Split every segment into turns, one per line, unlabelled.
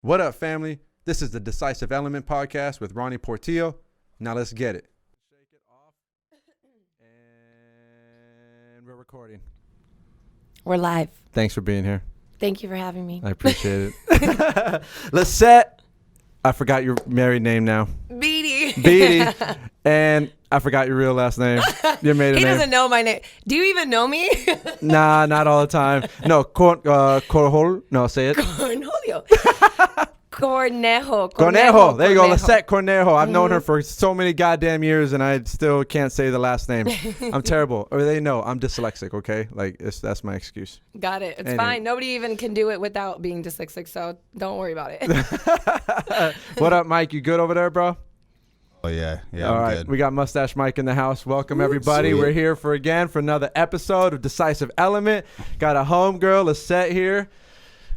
What up, family? This is the Decisive Element podcast with Ronnie Portillo. Now let's get it. Shake it off. And we're recording.
We're live.
Thanks for being here.
Thank you for having me.
I appreciate it. Lycette, I forgot your married name now. Beatty. And I forgot your real last name. Your maiden name.
He doesn't know my name. Do you even know me?
Nah, not all the time. No, Cornejo. No, say it. Cornejo. There you go. Lycette Cornejo. I've known her for so many goddamn years, and I still can't say the last name. I'm terrible. Or they know I'm dyslexic, okay? Like, that's my excuse.
Got it. It's fine. Nobody even can do it without being dyslexic, so don't worry about it.
What up, Mike? You good over there, bro?
Oh, yeah. Yeah,
All
I'm
right.
good.
We got Mustache Mike in the house. Welcome, everybody.
Sweet.
We're here for another episode of Decisive Element. Got a homegirl, Lycette, here.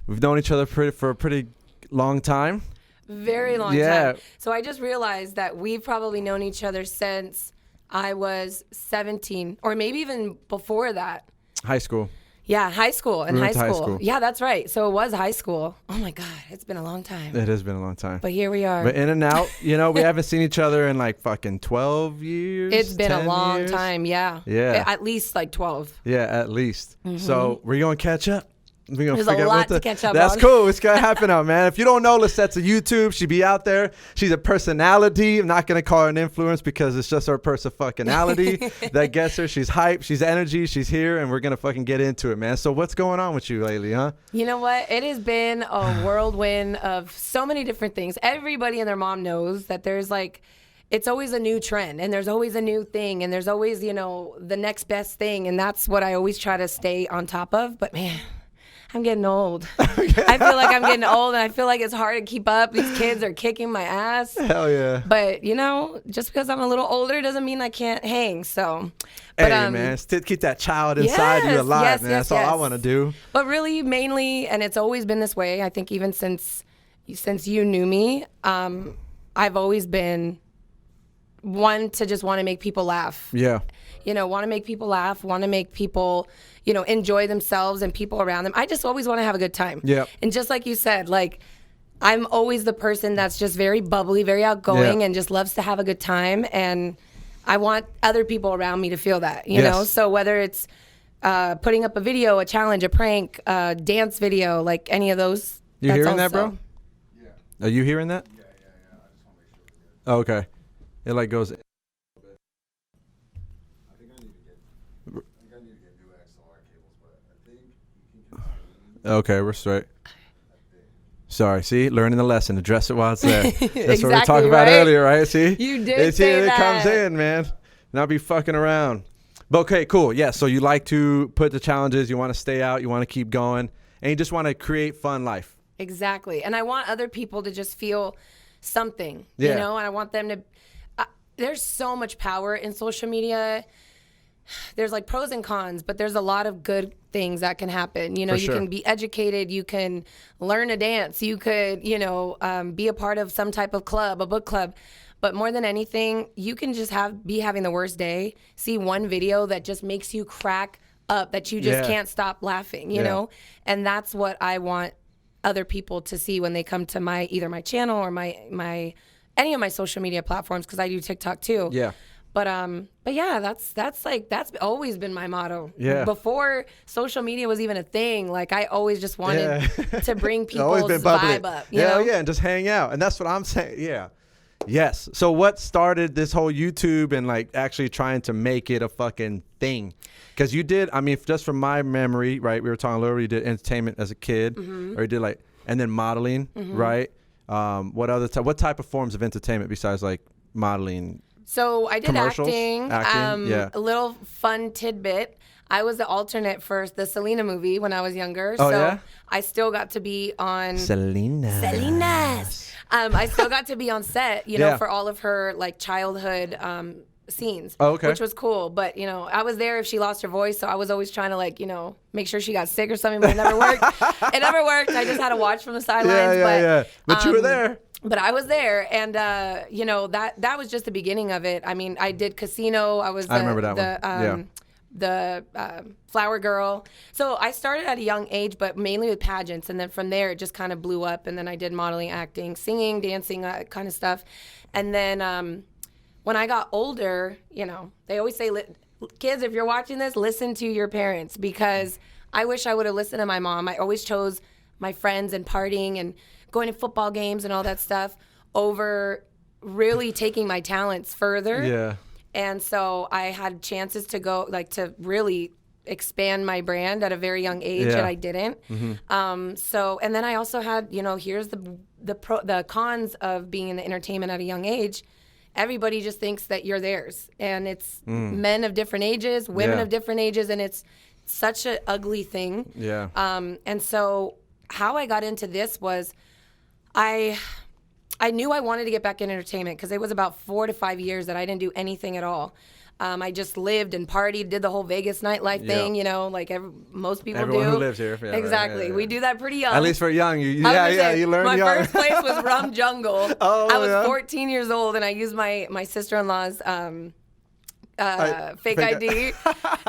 We've known each other for a pretty long time.
Very long time. So I just realized that we've probably known each other since I was 17, or maybe even before that.
High school.
Yeah, high school. In
We
high
went to high
school.
school.
Yeah, that's right. So it was high school. Oh my God, it's been a long time.
It has been a long time.
But here we are.
But in and out, we haven't seen each other in like fucking 12 years.
It's been a
10
long
years.
time, yeah.
Yeah.
At least like 12.
Yeah, at least. So we're going to catch up. We're gonna
There's
figure
a
out
lot to catch up
That's
on.
cool. It's going to happen out, man. If you don't know, Lycette's a YouTube. She be out there. She's a personality. I'm not going to call her an influence because it's just her fucking-ality that gets her. She's hype. She's energy. She's here, and we're going to fucking get into it, man. So what's going on with you lately, huh?
You know what? It has been a whirlwind of so many different things. Everybody and their mom knows that there's like, it's always a new trend and there's always a new thing and there's always, the next best thing. And that's what I always try to stay on top of. But man, I'm getting old. I feel like I'm getting old and I feel like it's hard to keep up. These kids are kicking my ass.
Hell yeah.
But, just because I'm a little older doesn't mean I can't hang. So,
Hey, man, keep that child inside you alive, man. That's all I want to do.
But really, mainly, and it's always been this way, I think even since you knew me, I've always been one to just want to make people laugh.
Yeah.
Want to make people laugh, want to make people, enjoy themselves and people around them. I just always want to have a good time.
Yeah.
And just like you said, like, I'm always the person that's just very bubbly, very outgoing, and just loves to have a good time. And I want other people around me to feel that, you know? So whether it's putting up a video, a challenge, a prank, a dance video, like any of those.
You hearing that, bro?
Yeah.
Are you hearing that?
Yeah. I just want to make sure we're good.
Oh, okay. It like goes.
I think I need to get new XLR cables, but I think you can continue.
Okay, we're straight. Sorry, see, learning the lesson. Address it while it's there. That's what we were
Exactly
talking about
right.
earlier, right? See,
You did
it's
say
here.
that.
It comes in, man. Not be fucking around. But okay, cool. Yeah. So you like to put the challenges. You want to stay out. You want to keep going, and you just want to create fun life.
Exactly. And I want other people to just feel something,
Yeah.
and I want them to, there's so much power in social media. There's like pros and cons, but there's a lot of good things that can happen. You
sure.
can be educated, you can learn a dance, you could, be a part of some type of club, a book club. But more than anything, you can just be having the worst day, see one video that just makes you crack up, that you just can't stop laughing, you know? And that's what I want other people to see when they come to either my channel or my any of my social media platforms, because I do TikTok too.
Yeah.
But yeah, that's always been my motto.
Yeah.
Before social media was even a thing, like I always just wanted to bring people's
Always been bubbly.
vibe up. You know?
Yeah, and just hang out, and that's what I'm saying. Yeah. Yes. So what started this whole YouTube and like actually trying to make it a fucking thing? Because you did, just from my memory, right? We were talking earlier, you did entertainment as a kid, or you did and then modeling, right? What type of forms of entertainment besides like modeling?
So I did
Commercials?
acting. A little fun tidbit. I was the alternate for the Selena movie when I was younger.
Oh,
so
yeah?
I still got to be on
Selena's.
I still got to be on set,
Yeah.
for all of her like childhood scenes,
Oh, okay.
which was cool. But, I was there if she lost her voice. So I was always trying to make sure she got sick or something, but it never worked. It never worked. I just had to watch from the sidelines.
But you were there.
But I was there, and that was just the beginning of it. I mean, I did Casino. I was
I remember that one.
flower girl. So I started at a young age, but mainly with pageants. And then from there, it just kind of blew up. And then I did modeling, acting, singing, dancing, kind of stuff. And then when I got older, you know, they always say, kids, if you're watching this, listen to your parents, because I wish I would have listened to my mom. I always chose my friends and partying and going to football games and all that stuff over really taking my talents further.
Yeah.
And so I had chances to go, like, to really expand my brand at a very young age, and I didn't. So, and then I also had, you know, here's the cons of being in the entertainment at a young age. Everybody just thinks that you're theirs, and it's men of different ages, women of different ages, and it's such an ugly thing.
Yeah.
And so how I got into this was I knew I wanted to get back in entertainment because it was about 4 to 5 years that I didn't do anything at all. I just lived and partied, did the whole Vegas nightlife thing, you know, like most people
Everyone
do.
who lives here. Yeah,
exactly.
right,
We do that pretty young.
At least for young. You learn
my
young.
My first place was Rum Jungle. I was 14 years old, and I used my sister-in-law's fake ID.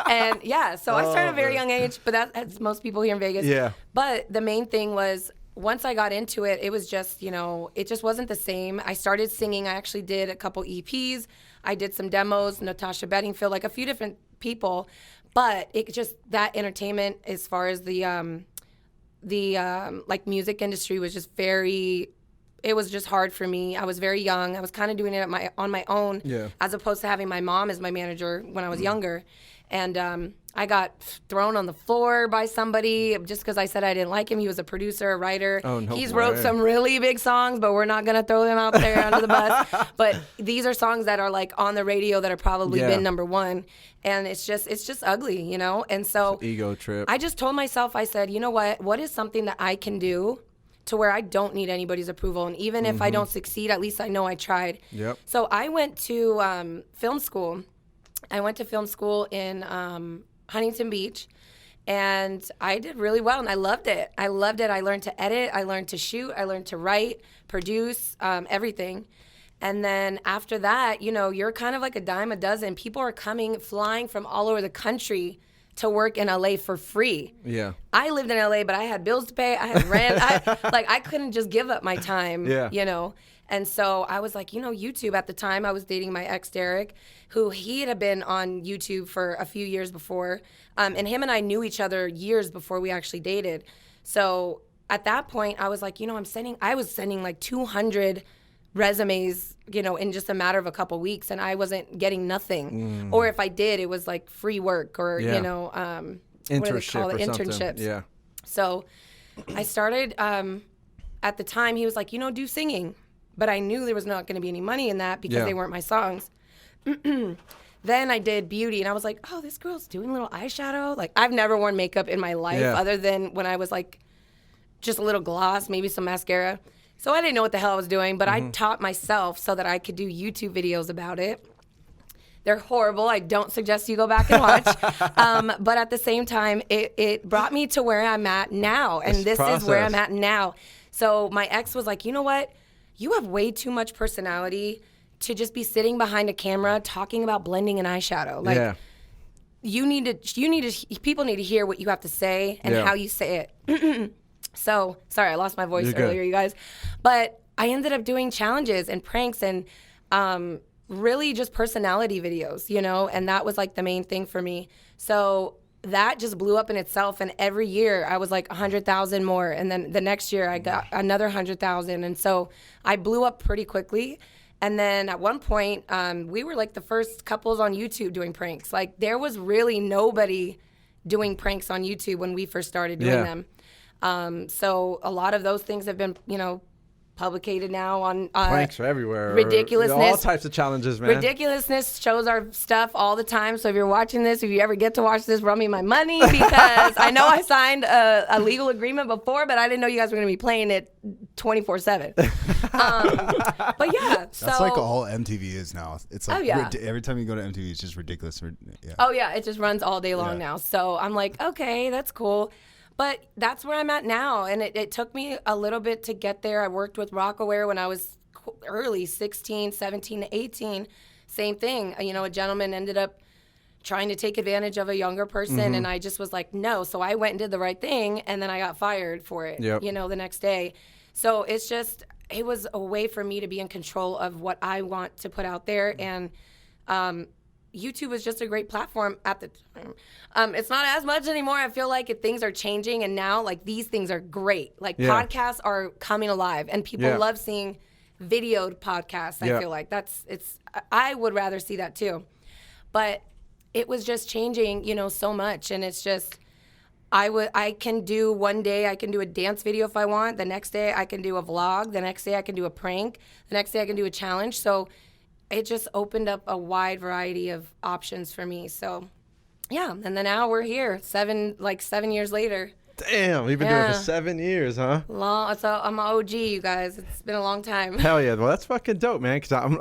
And so I started at a very young age, but that's most people here in Vegas.
Yeah.
But the main thing was, once I got into it, it was just, you know, it just wasn't the same. I started singing. I actually did a couple EPs. I did some demos, Natasha Bedingfield, like a few different people. But it just, that entertainment, as far as the like music industry, was just it was just hard for me. I was very young. I was kind of doing it on my own, as opposed to having my mom as my manager when I was younger. And I got thrown on the floor by somebody just because I said I didn't like him. He was a producer, a writer.
Oh, no
He's
way.
wrote some really big songs, but we're not going to throw them out there under the bus. But these are songs that are like on the radio that have probably been number one. And it's just ugly, you know? And so
Ego trip.
I just told myself, I said, you know what is something that I can do to where I don't need anybody's approval? And even if I don't succeed, at least I know I tried.
Yep.
So I went to film school. I went to film school in Huntington Beach, and I did really well, and I loved it. I learned to edit. I learned to shoot. I learned to write, produce, everything. And then after that, you know, you're kind of like a dime a dozen. People are flying from all over the country to work in LA for free.
Yeah.
I lived in LA, but I had bills to pay. I had rent. I couldn't just give up my time, you know. And so I was like, you know, YouTube at the time, I was dating my ex, Derek, who he had been on YouTube for a few years before. And him and I knew each other years before we actually dated. So at that point, I was like, you know, I was sending like 200 resumes, you know, in just a matter of a couple weeks, and I wasn't getting nothing. Or if I did, it was like free work or, you know, what do they call it? Internships.
Yeah.
So I started, at the time, he was like, you know, do singing. But I knew there was not going to be any money in that because they weren't my songs. Then I did beauty, and I was like, oh, this girl's doing a little eyeshadow. Like, I've never worn makeup in my life other than when I was like just a little gloss, maybe some mascara. So I didn't know what the hell I was doing, but I taught myself so that I could do YouTube videos about it. They're horrible. I don't suggest you go back and watch. But at the same time, it brought me to where I'm at now, and this is where I'm at now. So my ex was like, you know what? You have way too much personality to just be sitting behind a camera talking about blending an eyeshadow. Like, people need to hear what you have to say and how you say it. So, sorry, I lost my voice earlier, you guys. But I ended up doing challenges and pranks and really just personality videos, you know, and that was like the main thing for me. So that just blew up in itself, and every year I was like 100,000 more, and then the next year I got another 100,000, and so I blew up pretty quickly. And then at one point, we were like the first couples on YouTube doing pranks. Like, there was really nobody doing pranks on YouTube when we first started doing them. So a lot of those things have been, you know, publicated now on
pranks are everywhere.
Ridiculousness.
All types of challenges, man.
Ridiculousness shows our stuff all the time. So if you're watching this, if you ever get to watch this, run me my money, because I know I signed a legal agreement before, but I didn't know you guys were going to be playing it 24/7. But yeah,
that's like all MTV is now. It's like
oh, yeah.
Every time you go to MTV, it's just ridiculous. Yeah.
Oh yeah, it just runs all day long now. So I'm like, okay, that's cool. But that's where I'm at now, and it took me a little bit to get there. I worked with Rockaware when I was early, 16, 17 to 18. Same thing. You know, a gentleman ended up trying to take advantage of a younger person. And I just was like, no. So I went and did the right thing, and then I got fired for it, the next day. So it's just, it was a way for me to be in control of what I want to put out there. And YouTube was just a great platform at the time. It's not as much anymore. I feel like things are changing, and now like these things are great. Like podcasts are coming alive, and people love seeing videoed podcasts. I feel like I would rather see that too. But it was just changing, so much. And it's just, I can do one day, I can do a dance video if I want. The next day I can do a vlog. The next day I can do a prank. The next day I can do a challenge. So it just opened up a wide variety of options for me. So yeah. And then now we're here 7 years later.
Damn, we've been doing it for 7 years, huh?
Long. So I'm an OG, you guys. It's been a long time.
Hell yeah. Well, that's fucking dope, man. Because I'm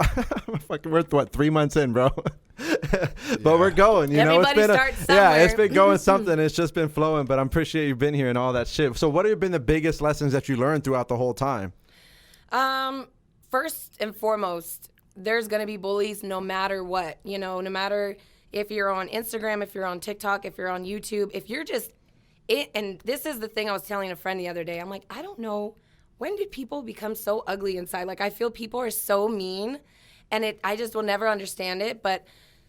we're 3 months in, bro. But we're going,
Everybody
it's been
starts somewhere.
it's been going something. It's just been flowing, but I appreciate you've been here and all that shit. So what have been the biggest lessons that you learned throughout the whole time?
First and foremost, there's going to be bullies no matter what, no matter if you're on Instagram, if you're on TikTok, if you're on YouTube, if you're just and this is the thing I was telling a friend the other day. I'm like, I don't know, when did people become so ugly inside? Like, I feel people are so mean, and I just will never understand it. But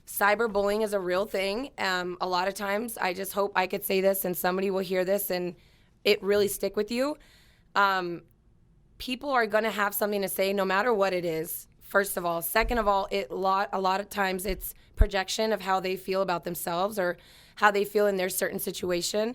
cyberbullying is a real thing. A lot of times, I just hope I could say this and somebody will hear this and it really stick with you. People are going to have something to say no matter what it is, first of all. Second of all, a lot of times it's projection of how they feel about themselves or how they feel in their certain situation.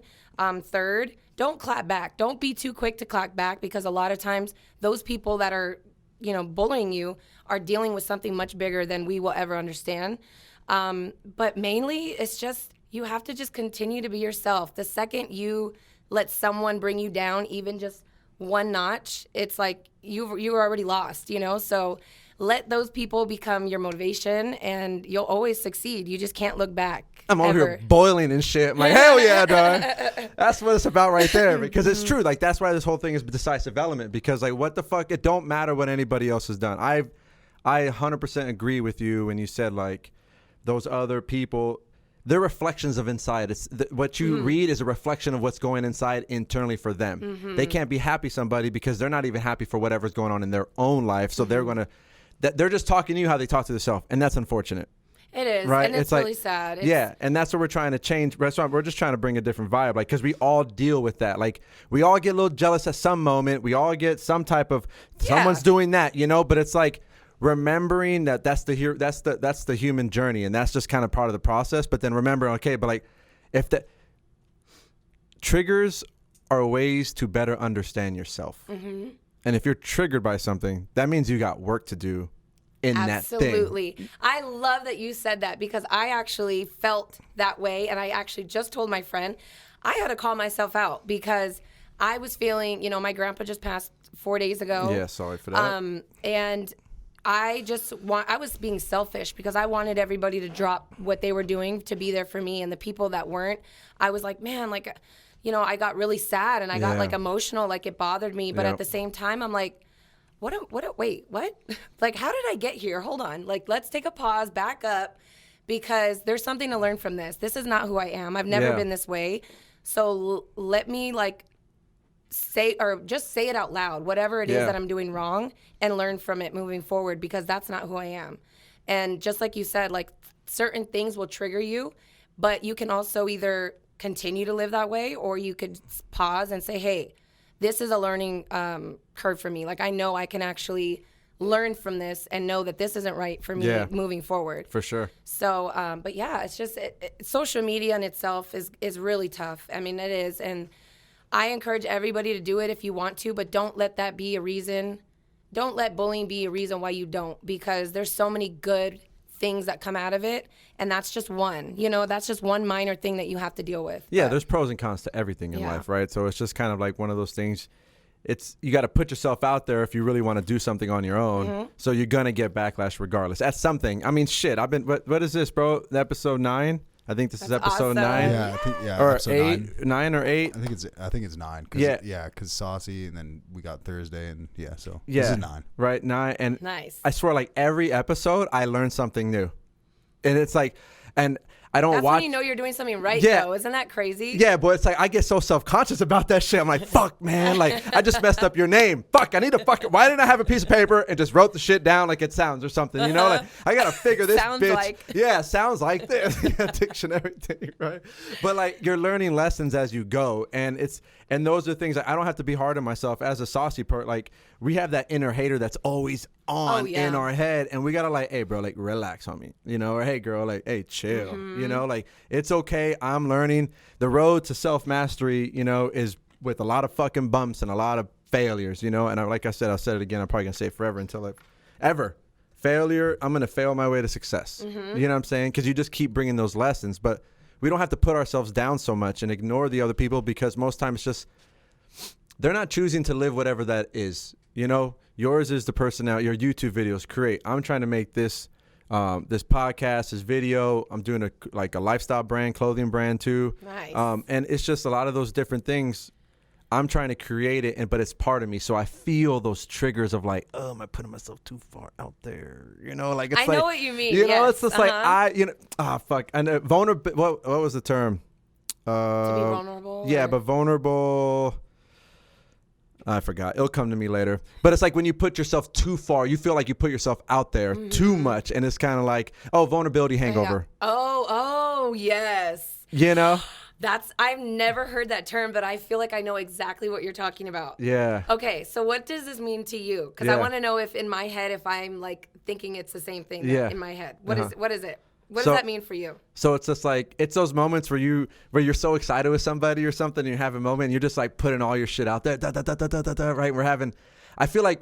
Third, don't clap back. Don't be too quick to clap back, because a lot of times those people that are, bullying you are dealing with something much bigger than we will ever understand. But mainly, it's just, you have to just continue to be yourself. The second you let someone bring you down, even just one notch, it's like you were already lost, So let those people become your motivation, and you'll always succeed. You just can't look back.
I'm over here boiling and shit. I'm like, hell yeah, dog. That's what it's about right there, because it's true. Like, that's why this whole thing is decisive element, because like, what the fuck? It don't matter what anybody else has done. I 100% agree with you when you said like those other people, they're reflections of inside. It's what you read is a reflection of what's going inside internally for them. They can't be happy somebody because they're not even happy for whatever's going on in their own life. So they're just talking to you how they talk to themselves, and that's unfortunate.
It is,
right?
And it's really sad.
And that's what we're trying to change. We're just trying to bring a different vibe, like, because we all deal with that. Like, we all get a little jealous at some moment. We all get some type of someone's doing that, But it's like remembering that that's the human journey, and that's just kind of part of the process. But then remember, okay, but like, if the triggers are ways to better understand yourself, and if you're triggered by something, that means you got work to do.
Absolutely. I love that you said that, because I actually felt that way, and I actually just told my friend I had to call myself out, because I was feeling, my grandpa just passed 4 days ago.
Yeah, sorry for that.
And I was being selfish, because I wanted everybody to drop what they were doing to be there for me, and the people that weren't, I was like, man, like, I got really sad, and I got like emotional, like it bothered me, but at the same time, I'm like, wait, what? Like, how did I get here? Hold on. Like, let's take a pause, back up, because there's something to learn from this. This is not who I am. I've never been this way. So let me say it out loud, whatever it is that I'm doing wrong, and learn from it moving forward, because that's not who I am. And just like you said, like, certain things will trigger you, but you can also either continue to live that way, or you could pause and say, hey, this is a learning curve for me. Like, I know I can actually learn from this and know that this isn't right for me moving forward.
For sure.
So, but yeah, it's just social media in itself is really tough. I mean, it is. And I encourage everybody to do it if you want to, but don't let that be a reason. Don't let bullying be a reason why you don't, because there's so many good things that come out of it, and that's just one. That's just one minor thing that you have to deal with.
Yeah, there's pros and cons to everything in life, right? So it's just kind of like one of those things. You got to put yourself out there if you really want to do something on your own. So you're gonna get backlash regardless. That's something. I mean, shit. What is this, bro? Episode 9. I think this is episode 9.
Yeah, I think
or
episode
9 or 8.
I think it's 9. Because Saucy, and then we got Thursday, and so this is 9.
Right, 9. And
nice.
I swear, like, every episode I learn something new, and it's like, and I don't
That's
watch.
when you know you're doing something right,
Yeah.
though. Isn't that crazy?
Yeah, but it's like I get so self-conscious about that shit. I'm like, fuck, man. Like, I just messed up your name. Fuck, I need to fucking. Why didn't I have a piece of paper and just wrote the shit down like it sounds or something? You know, like I gotta figure this
Sounds
bitch.
like.
Yeah, sounds like this. Dictionary thing, right? But like you're learning lessons as you go, and those are things that I don't have to be hard on myself as a saucy part. Like we have that inner hater that's always on in our head, and we gotta like, hey, bro, like relax on me, you know, or hey, girl, like, hey, chill, you know, like it's okay. I'm learning. The road to self-mastery, you know, is with a lot of fucking bumps and a lot of failures, you know. And like I said, I'll say it again. I'm probably gonna say it forever until failure. I'm gonna fail my way to success. You know what I'm saying? Because you just keep bringing those lessons, but we don't have to put ourselves down so much and ignore the other people, because most times it's just they're not choosing to live whatever that is. You know, yours is the personality, your YouTube videos create. I'm trying to make this podcast, this video. I'm doing a lifestyle brand, clothing brand too.
Nice.
And it's just a lot of those different things. I'm trying to create it, but it's part of me. So I feel those triggers of like, oh, am I putting myself too far out there? You know, like it's
I know what you mean.
You know,
yes.
it's just like fuck. And vulnerable. What was the term?
To be vulnerable.
Yeah, but vulnerable. I forgot. It'll come to me later. But it's like when you put yourself too far, you feel like you put yourself out there too much, and it's kind of like, oh, vulnerability hangover.
Yeah. Oh, yes.
You know.
I've never heard that term, but I feel like I know exactly what you're talking about.
Yeah.
Okay, so what does this mean to you? Because I want to know if in my head, if I'm like thinking it's the same thing in my head. What is it? What does that mean for you? So
it's just like, it's those moments where you're so excited with somebody or something, and you have a moment and you're just like putting all your shit out there, right? I feel like,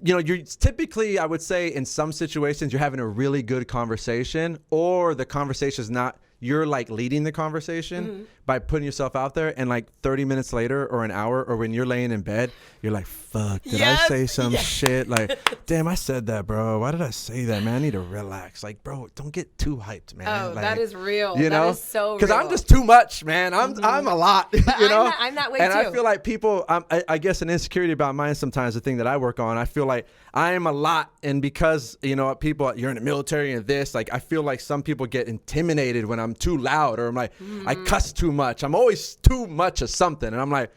you know, you're typically, I would say in some situations, you're having a really good conversation, or the conversation is not, you're like leading the conversation by putting yourself out there, and like 30 minutes later or an hour, or when you're laying in bed, you're like, fuck, did I say some shit? Like, damn, I said that, bro. Why did I say that, man? I need to relax. Like, bro, don't get too hyped, man.
Oh,
like,
that is real.
You know?
That is so real.
Because I'm just too much, man. I'm a lot,
but
you know?
I'm that way
and
too.
I feel like people, I guess an insecurity about mine sometimes, the thing that I work on, I feel like I am a lot. And because, you know, people, you're in the military and this, like, I feel like some people get intimidated when I'm too loud, or I'm like, I cuss too much. I'm always too much of something. And I'm like,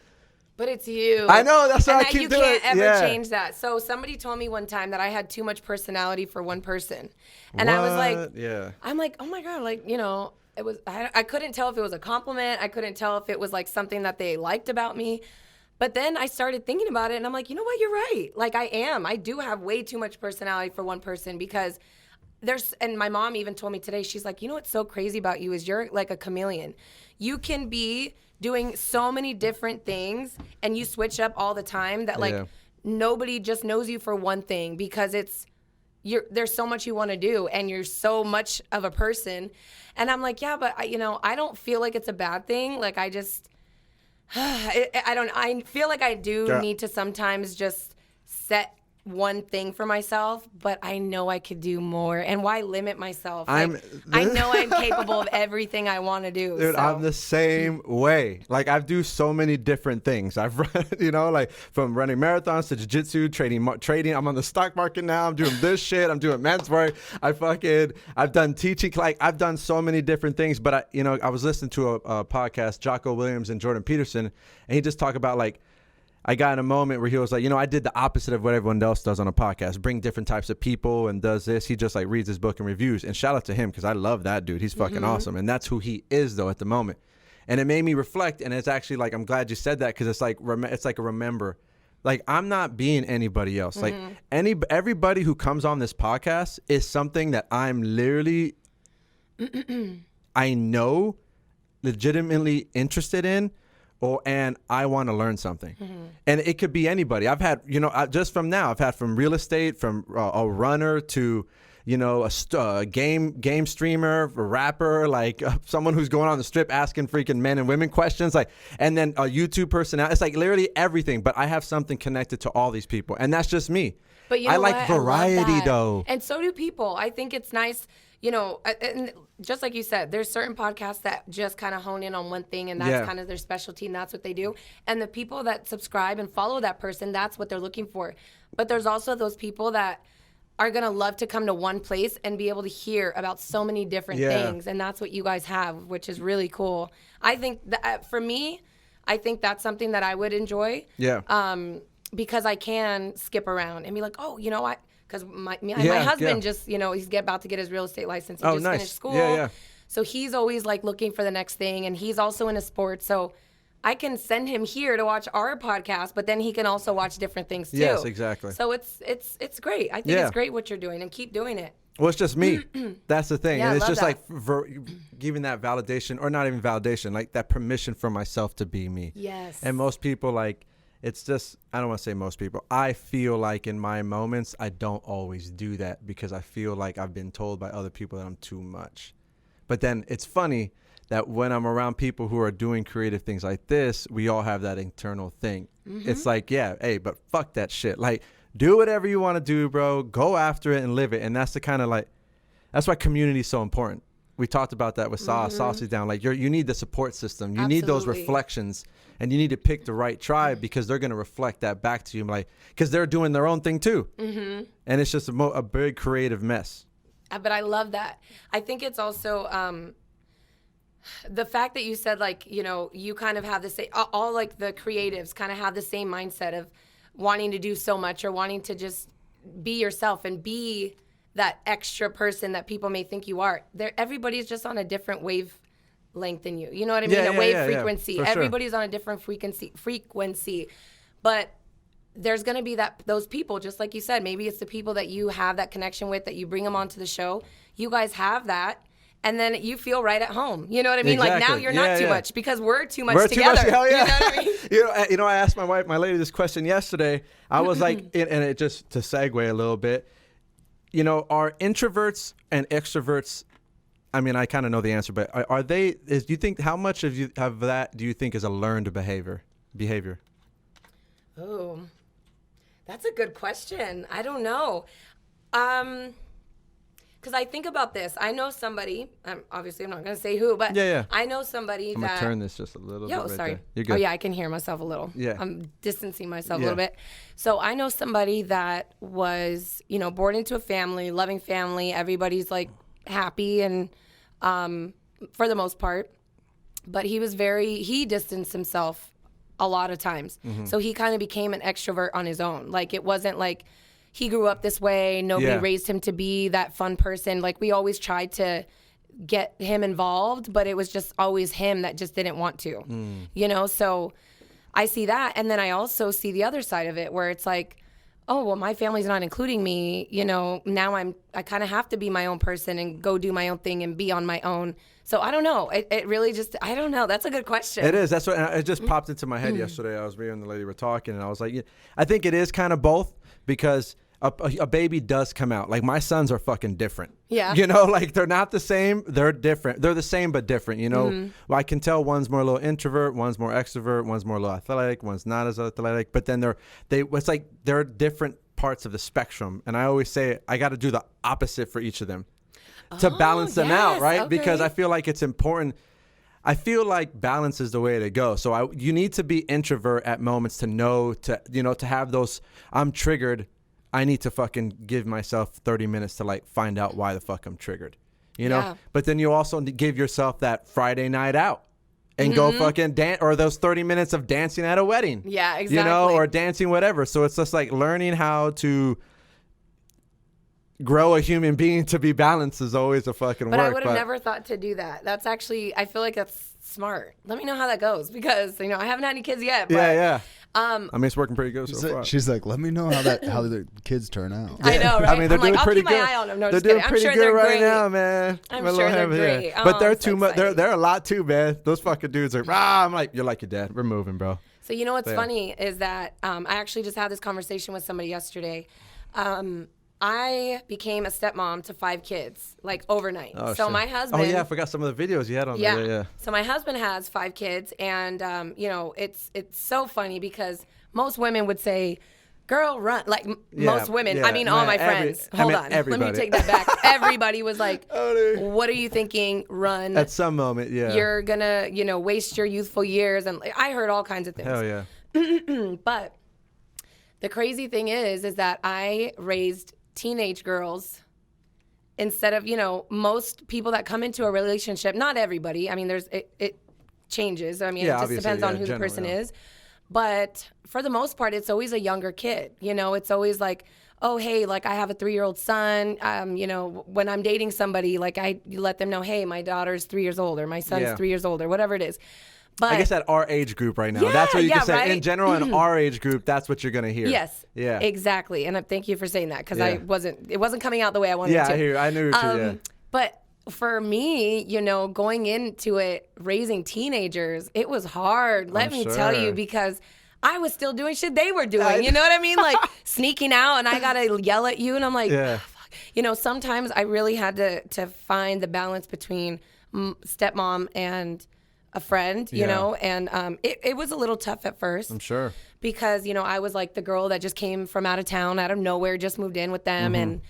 but it's you.
I know. That's what I keep doing.
You can't ever change that. So somebody told me one time that I had too much personality for one person. And I was like, I'm like, oh my God, like, you know, it was, I couldn't tell if it was a compliment. I couldn't tell if it was like something that they liked about me. But then I started thinking about it, and I'm like, you know what? You're right. Like, I do have way too much personality for one person, because and my mom even told me today, she's like, you know what's so crazy about you is you're like a chameleon. You can be doing so many different things, and you switch up all the time that like nobody just knows you for one thing, because there's so much you want to do, and you're so much of a person. And I'm like, yeah, but I don't feel like it's a bad thing. Like, I just, I feel like I do need to sometimes just set one thing for myself, but I know I could do more. And why limit myself? I know I'm capable of everything I want to do.
Dude, I'm the same way. Like, I do so many different things. I've run, you know, like from running marathons to jiu-jitsu, trading. I'm on the stock market now. I'm doing this shit. I'm doing men's work. I've done teaching. Like, I've done so many different things. But I was listening to a podcast, Jocko Williams and Jordan Peterson, and he just talked about, like, I got in a moment where he was like, you know, I did the opposite of what everyone else does on a podcast, bring different types of people and does this. He just like reads his book and reviews. And shout out to him, because I love that dude. He's fucking awesome. And that's who he is, though, at the moment. And it made me reflect. And it's actually like, I'm glad you said that, because it's like a remember. Like, I'm not being anybody else. Like, everybody who comes on this podcast is something that I'm literally, I know, legitimately interested in. And I want to learn something. And it could be anybody. I've had, you know, just from now, I've had from real estate, from a runner to, you know, a game streamer, a rapper, like someone who's going on the strip asking freaking men and women questions, like, and then a YouTube personality. It's like literally everything. But I have something connected to all these people, and that's just me.
But you know
I like variety, though.
And so do people. I think it's nice. You know, and just like you said, there's certain podcasts that just kind of hone in on one thing, and that's kind of their specialty, and that's what they do. And the people that subscribe and follow that person, that's what they're looking for. But there's also those people that are going to love to come to one place and be able to hear about so many different things. And that's what you guys have, which is really cool. I think that for me, I think that's something that I would enjoy.
Yeah.
Because I can skip around and be like, oh, you know what? Because my husband just, you know, he's about to get his real estate license. He just finished school.
Yeah.
So he's always like looking for the next thing, and he's also into sports. So I can send him here to watch our podcast, but then he can also watch different things too.
Yes, exactly.
So it's great. I think it's great what you're doing, and keep doing it.
Well, it's just me. That's the thing.
Yeah,
and it's
I
just
love
like giving that validation, or not even validation, like that permission for myself to be me.
Yes.
And most people, like, it's just, I don't want to say most people. I feel like in my moments, I don't always do that because I feel like I've been told by other people that I'm too much. But then it's funny that when I'm around people who are doing creative things like this, we all have that internal thing. Mm-hmm. It's like, yeah, hey, but fuck that shit. Like, do whatever you want to do, bro. Go after it and live it. And that's the kind of like, that's why community is so important. We talked about that with Saucy down. Like, you need the support system. You need those reflections, and you need to pick the right tribe because they're going to reflect that back to you. Like, because they're doing their own thing too. Mm-hmm. And it's just a big creative mess.
But I love that. I think it's also the fact that you said, like, you know, you kind of have the same, all like the creatives kind of have the same mindset of wanting to do so much or wanting to just be yourself and be that extra person that people may think you are. Everybody's just on a different wavelength than you. You know what I mean? A wave frequency.
Yeah,
everybody's on a different frequency. But there's going to be those people, just like you said. Maybe it's the people that you have that connection with, that you bring them onto the show. You guys have that. And then you feel right at home. You know what I mean?
Exactly.
Like, now you're not too much because we're too much together.
Hell yeah.
You know what I mean?
You know, I asked my lady this question yesterday. I was like, and it just to segue a little bit, you know, are introverts and extroverts, I mean, I kind of know the answer, but are they, do you think, how much of that do you think is a learned behavior?
Oh, that's a good question. I don't know. Because I think about this. I know somebody, obviously I'm not going to say who, but I know somebody
I'm
that...
going to turn this just a little bit right
sorry.
there. You're good.
Oh, yeah, I can hear myself a little.
Yeah.
I'm distancing myself a little bit. So I know somebody that was, you know, born into a family, loving family. Everybody's, like, happy and for the most part. But he distanced himself a lot of times. Mm-hmm. So he kind of became an extrovert on his own. Like, it wasn't like... He grew up this way. Nobody raised him to be that fun person. Like, we always tried to get him involved, but it was just always him that just didn't want to, you know? So I see that. And then I also see the other side of it where it's like, oh, well, my family's not including me. You know, now I kind of have to be my own person and go do my own thing and be on my own. So I don't know. It really just, I don't know. That's a good question.
It is. That's what it just popped into my head yesterday. I was me and the lady were talking, and I was like, I think it is kind of both because a baby does come out. Like, my sons are fucking different.
Yeah.
You know, like, they're not the same. They're different. They're the same but different, you know. Well, I can tell one's more a little introvert, one's more extrovert, one's more a little athletic, one's not as athletic. But then it's like they're different parts of the spectrum. And I always say I got to do the opposite for each of them to balance them out, right? Okay. Because I feel like it's important. I feel like balance is the way to go. So you need to be introvert at moments to know, to have those, I'm triggered. I need to fucking give myself 30 minutes to, like, find out why the fuck I'm triggered, you know? Yeah. But then you also give yourself that Friday night out and go fucking dance, or those 30 minutes of dancing at a wedding.
Yeah, exactly.
You know, or dancing, whatever. So it's just like learning how to grow a human being to be balanced is always a fucking
work.
But
I would have never thought to do that. That's actually, I feel like that's smart. Let me know how that goes because, you know, I haven't had any kids yet. But,
yeah. I mean, it's working pretty good so far.
She's like, let me know how the kids turn out.
I know, right?
I mean, they're doing pretty good.
I'll keep my eye on them. No,
they're doing pretty good right now, man.
I'm sure they're great.
But they're too much. They're a lot too, man. Those fucking dudes are. I'm like, you're like your dad. We're moving, bro.
So you know what's funny is that I actually just had this conversation with somebody yesterday. I became a stepmom to 5 kids, like, overnight.
Oh,
so
shit.
My husband...
Oh, yeah, I forgot some of the videos you had on there. Yeah.
So my husband has 5 kids, and, you know, it's so funny because most women would say, girl, run. Like, most women. I mean, all my friends. Hold on.
Everybody.
Let me take that back. Everybody was like, what are you thinking? Run.
At some moment, yeah.
You're going to, you know, waste your youthful years. And I heard all kinds of things.
Hell yeah.
But the crazy thing is that I raised teenage girls instead of, most people that come into a relationship, not everybody. I mean, it changes. I mean, it just depends on who the person is. But for the most part, it's always a younger kid. It's always like, oh, hey, like I have a 3-year-old son. When I'm dating somebody, like I let them know, hey, my daughter's 3 years old or my son's 3 years old or whatever it is. But
I guess at our age group right now, that's what you can say.
Right?
In general, in our age group, that's what you're going to hear.
Yes.
Yeah.
Exactly. And thank you for saying that because it wasn't coming out the way I wanted it to.
Yeah, I knew it.
But for me, going into it, raising teenagers, it was hard. Let me tell you, because I was still doing shit they were doing. You know what I mean? Like sneaking out and I got to yell at you. And I'm like, fuck. Sometimes I really had to find the balance between stepmom and a friend, and it was a little tough at first.
I'm sure.
Because, I was like the girl that just came from out of town, out of nowhere, just moved in with them. And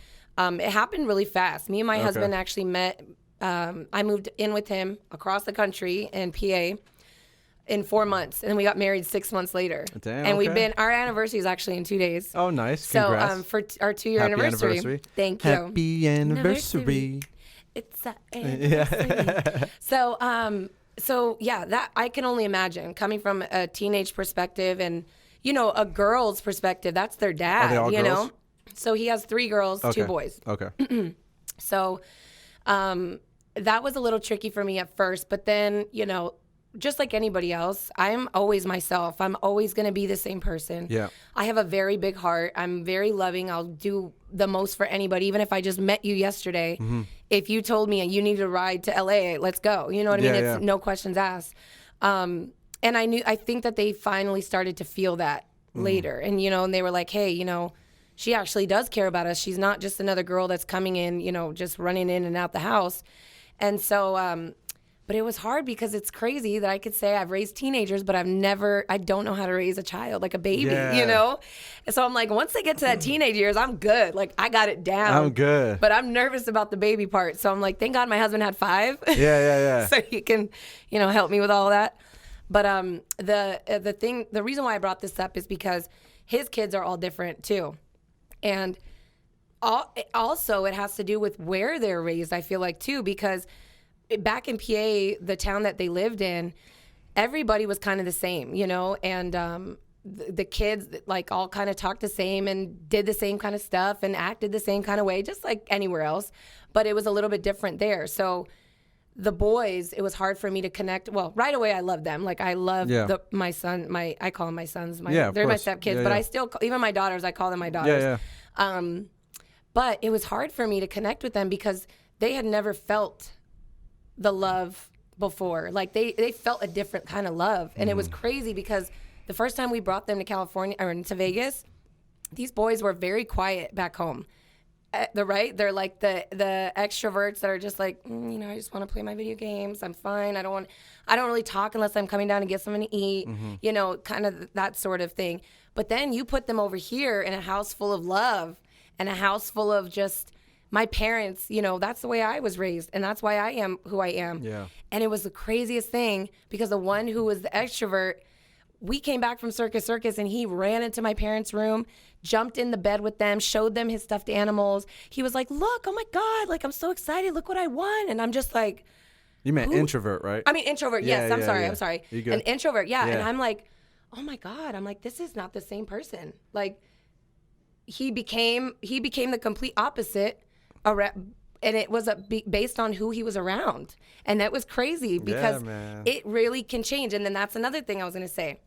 it happened really fast. Me and my husband actually met. I moved in with him across the country in PA in 4 months. And then we got married 6 months later.
Damn,
and we've been, our anniversary is actually in 2 days.
Oh, nice.
So
Congrats.
For our 2-year anniversary. Thank you.
Happy anniversary.
It's an anniversary. So yeah, that I can only imagine coming from a teenage perspective and, a girl's perspective. That's their dad,
Are they all girls?
So he has 3 girls, 2 boys.
Okay.
So that was a little tricky for me at first. But then, just like anybody else, I'm always myself. I'm always going to be the same person.
Yeah.
I have a very big heart. I'm very loving. I'll do the most for anybody. Even if I just met you yesterday, if you told me you need a ride to LA, let's go. You know what I mean? It's no questions asked. And I think that they finally started to feel that later. And, and they were like, hey, she actually does care about us. She's not just another girl that's coming in, just running in and out the house. And so, but it was hard because it's crazy that I could say I've raised teenagers, but I don't know how to raise a child, like a baby, And so I'm like, once they get to that teenage years, I'm good. Like I got it down.
I'm good.
But I'm nervous about the baby part. So I'm like, thank God my husband had 5.
Yeah.
So he can, help me with all that. But the reason why I brought this up is because his kids are all different too. And also it has to do with where they're raised, I feel like too, because back in PA, the town that they lived in, everybody was kind of the same, and the kids like all kind of talked the same and did the same kind of stuff and acted the same kind of way, just like anywhere else. But it was a little bit different there. So the boys, it was hard for me to connect. Well, right away, I love them. Like I love my son, I call them my sons. They're my stepkids, but I still, even my daughters, I call them my daughters. But it was hard for me to connect with them because they had never felt the love before. Like they felt a different kind of love. And it was crazy because the first time we brought them to California or to Vegas, these boys were very quiet back home. They're like the extroverts that are just like, I just want to play my video games. I'm fine. I don't really talk unless I'm coming down to get something to eat, kind of that sort of thing. But then you put them over here in a house full of love and a house full of just my parents, that's the way I was raised, and that's why I am who I am.
Yeah.
And it was the craziest thing because the one who was the extrovert, we came back from Circus, and he ran into my parents' room, jumped in the bed with them, showed them his stuffed animals. He was like, look, oh my God, like I'm so excited. Look what I won. And I'm just like,
you meant introvert, right?
I mean, introvert. Yes. I'm sorry.
You good?
An introvert. Yeah. And I'm like, oh my God. I'm like, this is not the same person. Like he became the complete opposite. And it was based on who he was around. And that was crazy because it really can change. And then that's another thing I was going to say.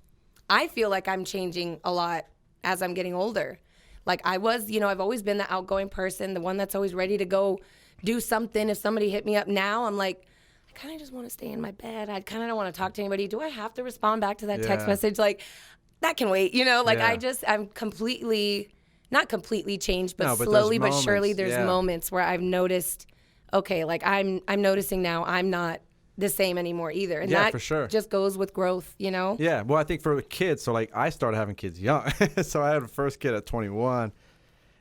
I feel like I'm changing a lot as I'm getting older. Like I was, I've always been the outgoing person, the one that's always ready to go do something. If somebody hit me up now, I'm like, I kind of just want to stay in my bed. I kind of don't want to talk to anybody. Do I have to respond back to that text message? Like that can wait, I'm completely... Not completely changed, but slowly but surely there's moments where I've noticed, okay, like I'm noticing now I'm not the same anymore either. And that
for sure.
just goes with growth,
Yeah, well, I think for kids, so like I started having kids young. So I had the first kid at 21,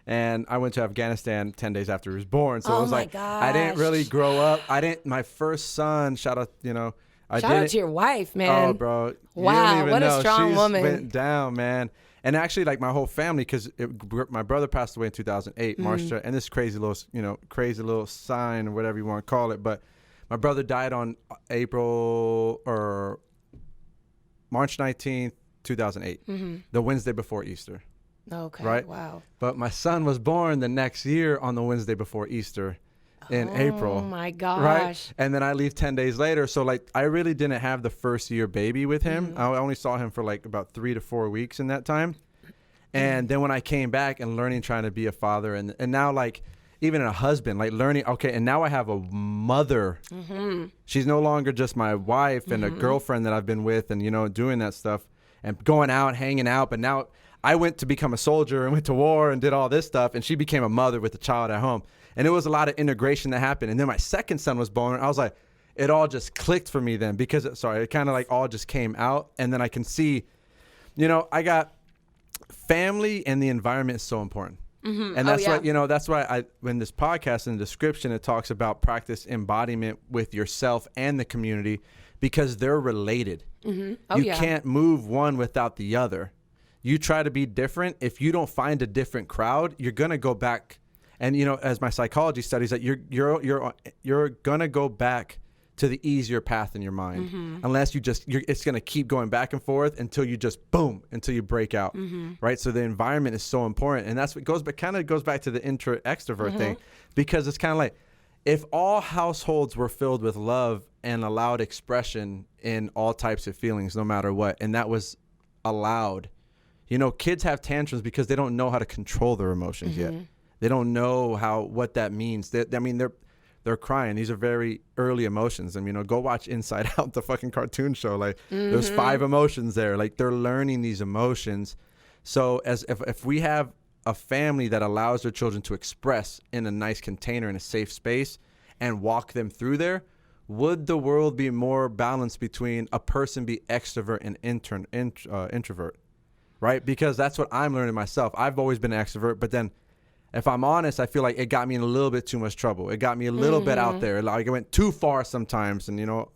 and I went to Afghanistan 10 days after he was born. So it was like, I didn't really grow up. My first son, shout out to your wife, man.
Oh, bro. Wow, what a strong woman.
Went down, man. And actually, like my whole family, because my brother passed away in 2008, March, and this crazy little sign or whatever you want to call it. But my brother died on March 19th, 2008, the Wednesday before Easter.
Okay.
Right?
Wow.
But my son was born the next year on the Wednesday before Easter in April.
Oh my gosh.
Right? And then I leave 10 days later. So like I really didn't have the first year baby with him. I only saw him for like about 3 to 4 weeks in that time. And then when I came back and learning, trying to be a father and now like even a husband, like learning, okay, and now I have a mother. She's no longer just my wife and a girlfriend that I've been with and, you know, doing that stuff and going out, hanging out. But now I went to become a soldier and went to war and did all this stuff. And she became a mother with a child at home. And it was a lot of integration that happened. And then my second son was born. I was like, it all just clicked for me then because, it kind of like all just came out. And then I can see, you know, I got family and the environment is so important. And that's why, you know, that's why when this podcast in the description, it talks about practice embodiment with yourself and the community because they're related. You can't move one without the other. You try to be different. If you don't find a different crowd, you're going to go back. And, you know, as my psychology studies that you're going to go back to the easier path in your mind, unless it's going to keep going back and forth until you just boom, until you break out. Right. So the environment is so important. And that's what goes back to the extrovert thing, because it's kind of like if all households were filled with love and allowed expression in all types of feelings, no matter what, and that was allowed. You know, kids have tantrums because they don't know how to control their emotions yet. They don't know what that means. They're crying. These are very early emotions. And, you know, go watch Inside Out, the fucking cartoon show. Like, there's 5 emotions there. Like, they're learning these emotions. So if we have a family that allows their children to express in a nice container, in a safe space, and walk them through there, would the world be more balanced between a person be extrovert and introvert? Right? Because that's what I'm learning myself. I've always been an extrovert, but then if I'm honest, I feel like it got me in a little bit too much trouble. It got me a little bit out there. Like it went too far sometimes. And, you know.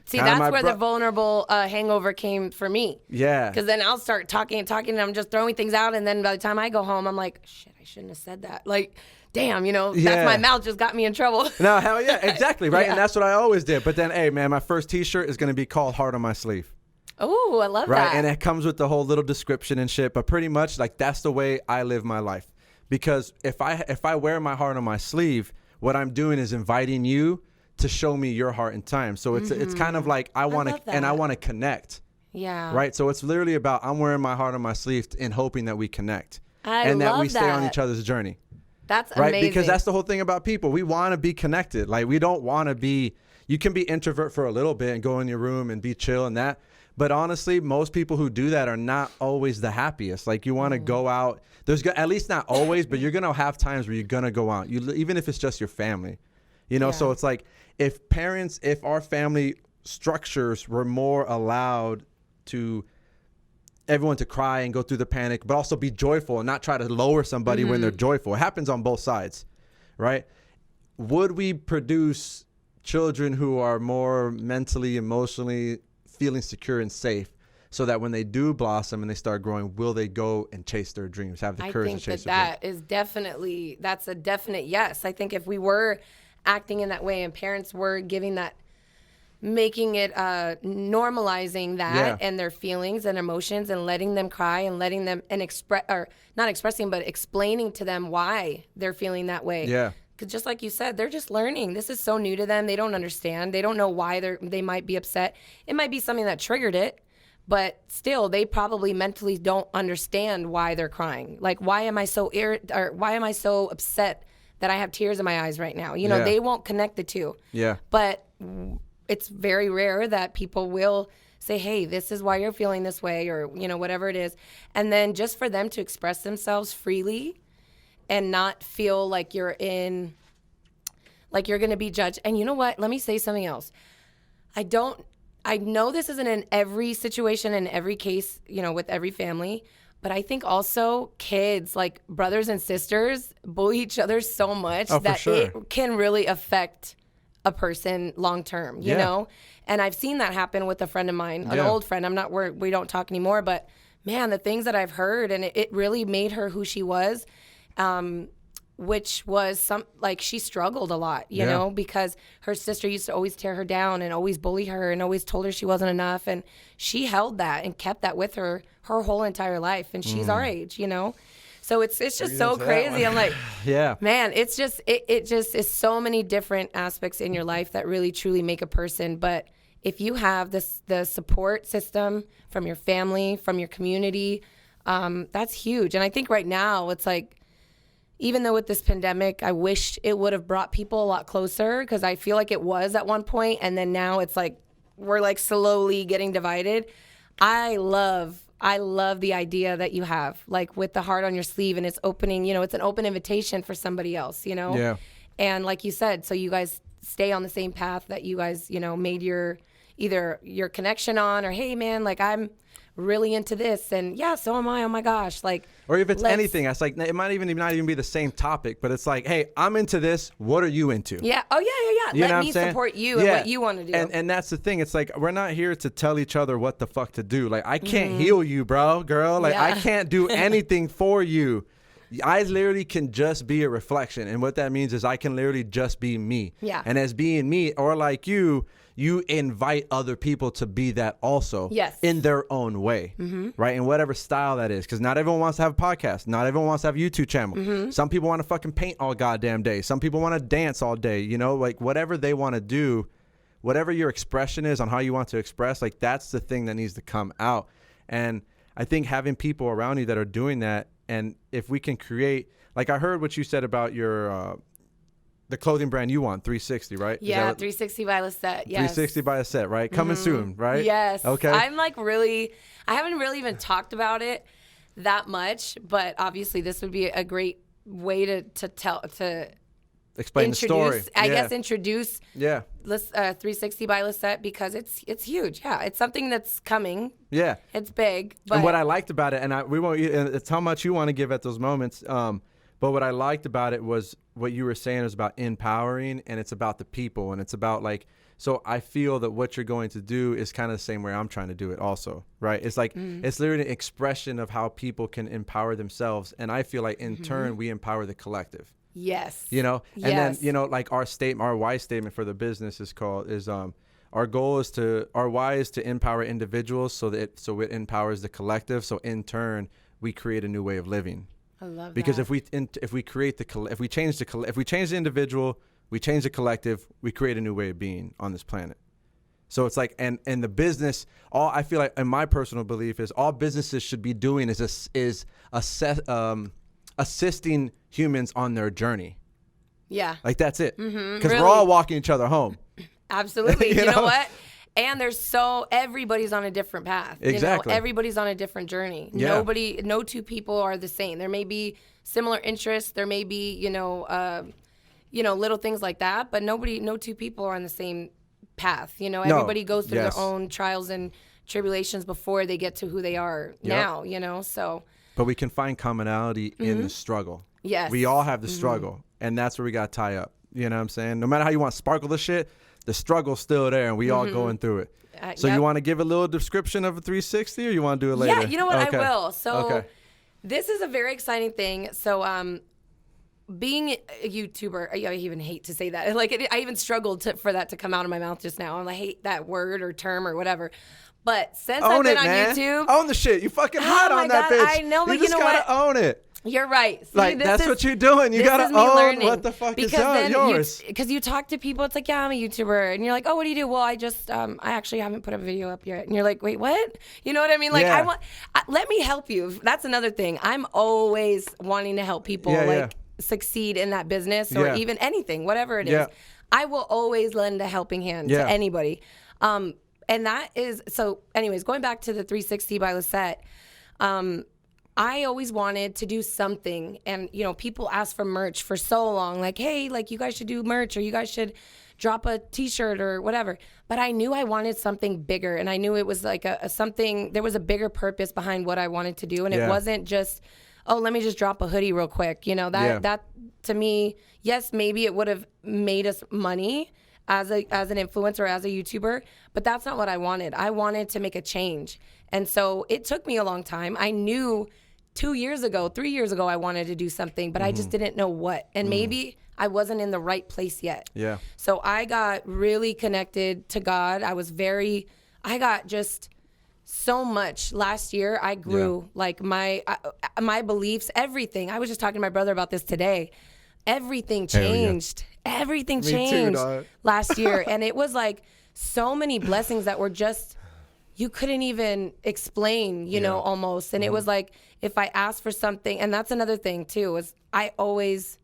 See, that's where the vulnerable hangover came for me.
Yeah.
Because then I'll start talking, and I'm just throwing things out. And then by the time I go home, I'm like, shit, I shouldn't have said that. Like, damn, you know, that's my mouth just got me in trouble.
No, hell yeah, exactly, right? And that's what I always did. But then, hey, man, my first T-shirt is going to be called Heart on My Sleeve.
Oh, I love that.
Right, and it comes with the whole little description and shit. But pretty much, like, that's the way I live my life. Because if I wear my heart on my sleeve, what I'm doing is inviting you to show me your heart in time. So it's kind of like I want to connect.
Yeah.
Right. So it's literally about I'm wearing my heart on my sleeve and hoping that we connect
and
that we stay on each other's journey.
That's
right.
Amazing.
Because that's the whole thing about people. We want to be connected. Like we don't want to be. You can be introvert for a little bit and go in your room and be chill and that. But honestly, most people who do that are not always the happiest. Like you want to go out. There's at least not always, but you're going to have times where you're going to go out. Even if it's just your family, you know? So it's like if our family structures were more allowed to everyone to cry and go through the panic, but also be joyful and not try to lower somebody when they're joyful. It happens on both sides, right? Would we produce children who are more mentally, emotionally feeling secure and safe so that when they do blossom and they start growing, will they go and chase their dreams, have the courage to chase their dreams?
That's a definite yes. I think if we were acting in that way and parents were giving that, making it, normalizing that and their feelings and emotions and letting them cry and letting them and not expressing, but explaining to them why they're feeling that way.
Yeah.
Because just like you said, they're just learning. This is so new to them. They don't understand. They don't know why they might be upset. It might be something that triggered it, but still, they probably mentally don't understand why they're crying. Like, why am I so why am I so upset that I have tears in my eyes right now? You know, they won't connect the two.
Yeah.
But it's very rare that people will say, hey, this is why you're feeling this way, or, you know, whatever it is. And then just for them to express themselves freely and not feel like you're going to be judged. And you know what? Let me say something else. I know this isn't in every situation, in every case, you know, with every family, but I think also kids, like brothers and sisters, bully each other so much that it can really affect a person long term, you know? And I've seen that happen with a friend of mine, an old friend. We don't talk anymore, but man, the things that I've heard, and it really made her who she was, which was she struggled a lot, you know, because her sister used to always tear her down and always bully her and always told her she wasn't enough. And she held that and kept that with her whole entire life. And she's our age, you know? So it's just so crazy. I'm like, man, it's just, it just is so many different aspects in your life that really truly make a person. But if you have the support system from your family, from your community, that's huge. And I think right now it's like, even though with this pandemic, I wish it would have brought people a lot closer, because I feel like it was at one point, and then now it's like we're like slowly getting divided. I love the idea that you have, like, with the heart on your sleeve, and it's opening, you know, it's an open invitation for somebody else, you know?
Yeah.
And like you said, so you guys stay on the same path that you guys, you know, made either your connection on, or, hey man, like, I'm really into this, and so am I. Oh my gosh, like.
Or if it's anything, it's like it might not even be the same topic, but it's like, hey, I'm into this. What are you into?
Yeah. Oh yeah. Let me support you and what you want to do.
And that's the thing. It's like we're not here to tell each other what the fuck to do. Like, I can't heal you, girl. Like, I can't do anything for you. I literally can just be a reflection, and what that means is I can literally just be me.
Yeah.
And as being me, or like you invite other people to be that also.
Yes.
In their own way, right? In whatever style that is, because not everyone wants to have a podcast. Not everyone wants to have a YouTube channel. Some people want to fucking paint all goddamn day. Some people want to dance all day. You know, like, whatever they want to do, whatever your expression is on how you want to express, like, that's the thing that needs to come out. And I think having people around you that are doing that, and if we can create, like, I heard what you said about your the clothing brand you want, 360, right?
Yeah, 360 by Lycette. Yes.
360 by Lycette, right? Coming soon, right?
Yes.
Okay.
I'm like I haven't really even talked about it that much, but obviously this would be a great way to
explain the story.
I guess introduce
360
by Lycette, because it's huge. Yeah, it's something that's coming.
Yeah.
It's big. But
and what I liked about it, and it's how much you want to give at those moments, but what I liked about it was what you were saying was about empowering, and it's about the people, and it's about, like, so I feel that what you're going to do is kind of the same way I'm trying to do it also, right? It's like, it's literally an expression of how people can empower themselves, and I feel like in turn we empower the collective.
Yes.
You know, and then, you know, like, our why statement for the business is our goal is our why is to empower individuals so it empowers the collective. So in turn, we create a new way of living.
I love
because
that.
if we change the individual, we change the collective, we create a new way of being on this planet. So it's like, and the business, I feel like, and my personal belief is, all businesses should be doing is assisting humans on their journey.
Yeah.
Like, that's it. Because we're all walking each other home.
Absolutely. you know what? And everybody's on a different path.
Exactly.
You know, everybody's on a different journey.
Yeah.
No two people are the same. There may be similar interests. There may be, little things like that, but no two people are on the same path. You know, everybody goes through their own trials and tribulations before they get to who they are now, you know, so.
But we can find commonality in the struggle.
Yes.
We all have the struggle, and that's where we got to tie up. You know what I'm saying? No matter how you want to sparkle the shit, the struggle's still there, and we all going through it. So you want to give a little description of a 360, or you want to do it later?
Yeah, you know what?
Okay.
I will. So this is a very exciting thing. So being a YouTuber, I even hate to say that. Like, I even struggled for that to come out of my mouth just now. I hate that word or term or whatever. But since I've been on YouTube,
own the shit. You fucking hot on that bitch.
I know, but
you know what? You gotta own it.
You're right. See,
like, that's what you're doing. You gotta own what the fuck is yours.
Because you talk to people, it's like, yeah, I'm a YouTuber, and you're like, oh, what do you do? Well, I actually haven't put a video up yet, and you're like, wait, what? You know what I mean? Like, let me help you. That's another thing. I'm always wanting to help people succeed in that business or even anything, whatever it is. I will always lend a helping hand to anybody. And that is, so anyways, going back to the 360 by Lycette, I always wanted to do something. And, you know, people ask for merch for so long, like, hey, like, you guys should do merch, or you guys should drop a t-shirt or whatever. But I knew I wanted something bigger, and I knew it was like there was a bigger purpose behind what I wanted to do. And it wasn't just, oh, let me just drop a hoodie real quick. You know, that to me, yes, maybe it would have made us money. as an influencer, as a YouTuber, but that's not what I wanted. I wanted to make a change. And so it took me a long time. I knew 2 years ago, 3 years ago, I wanted to do something, but I just didn't know what. And maybe I wasn't in the right place yet.
Yeah.
So I got really connected to God. I got just so much. Last year, I grew like my beliefs, everything. I was just talking to my brother about this today. Everything changed. Everything changed last year. And it was like so many blessings that were just, you couldn't even explain, you know, almost. And it was like, if I asked for something, and that's another thing too, is I always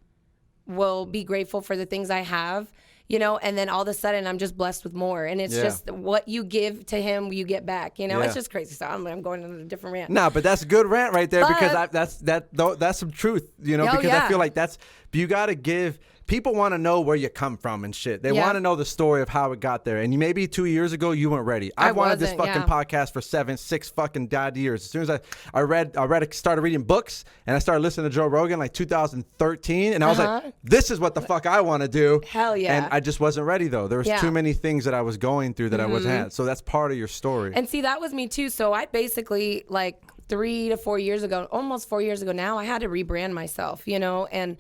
will be grateful for the things I have, you know, and then all of a sudden I'm just blessed with more. And it's just what you give to him, you get back, you know. It's just crazy. So I'm going on a different rant.
No, but that's a good rant right there, because that's some truth, you know, because I feel like you got to give. People want to know where you come from and shit. They want to know the story of how it got there. And maybe 2 years ago you weren't ready. I wanted this fucking podcast for 6 fucking dad years. As soon as I started reading books, and I started listening to Joe Rogan like 2013, and I was like, this is what the fuck I want to do.
Hell yeah.
And I just wasn't ready though. There was too many things that I was going through that I wasn't at. So that's part of your story.
And see, that was me too. So I basically, like 3 to 4 years ago, almost 4 years ago now, I had to rebrand myself, you know, and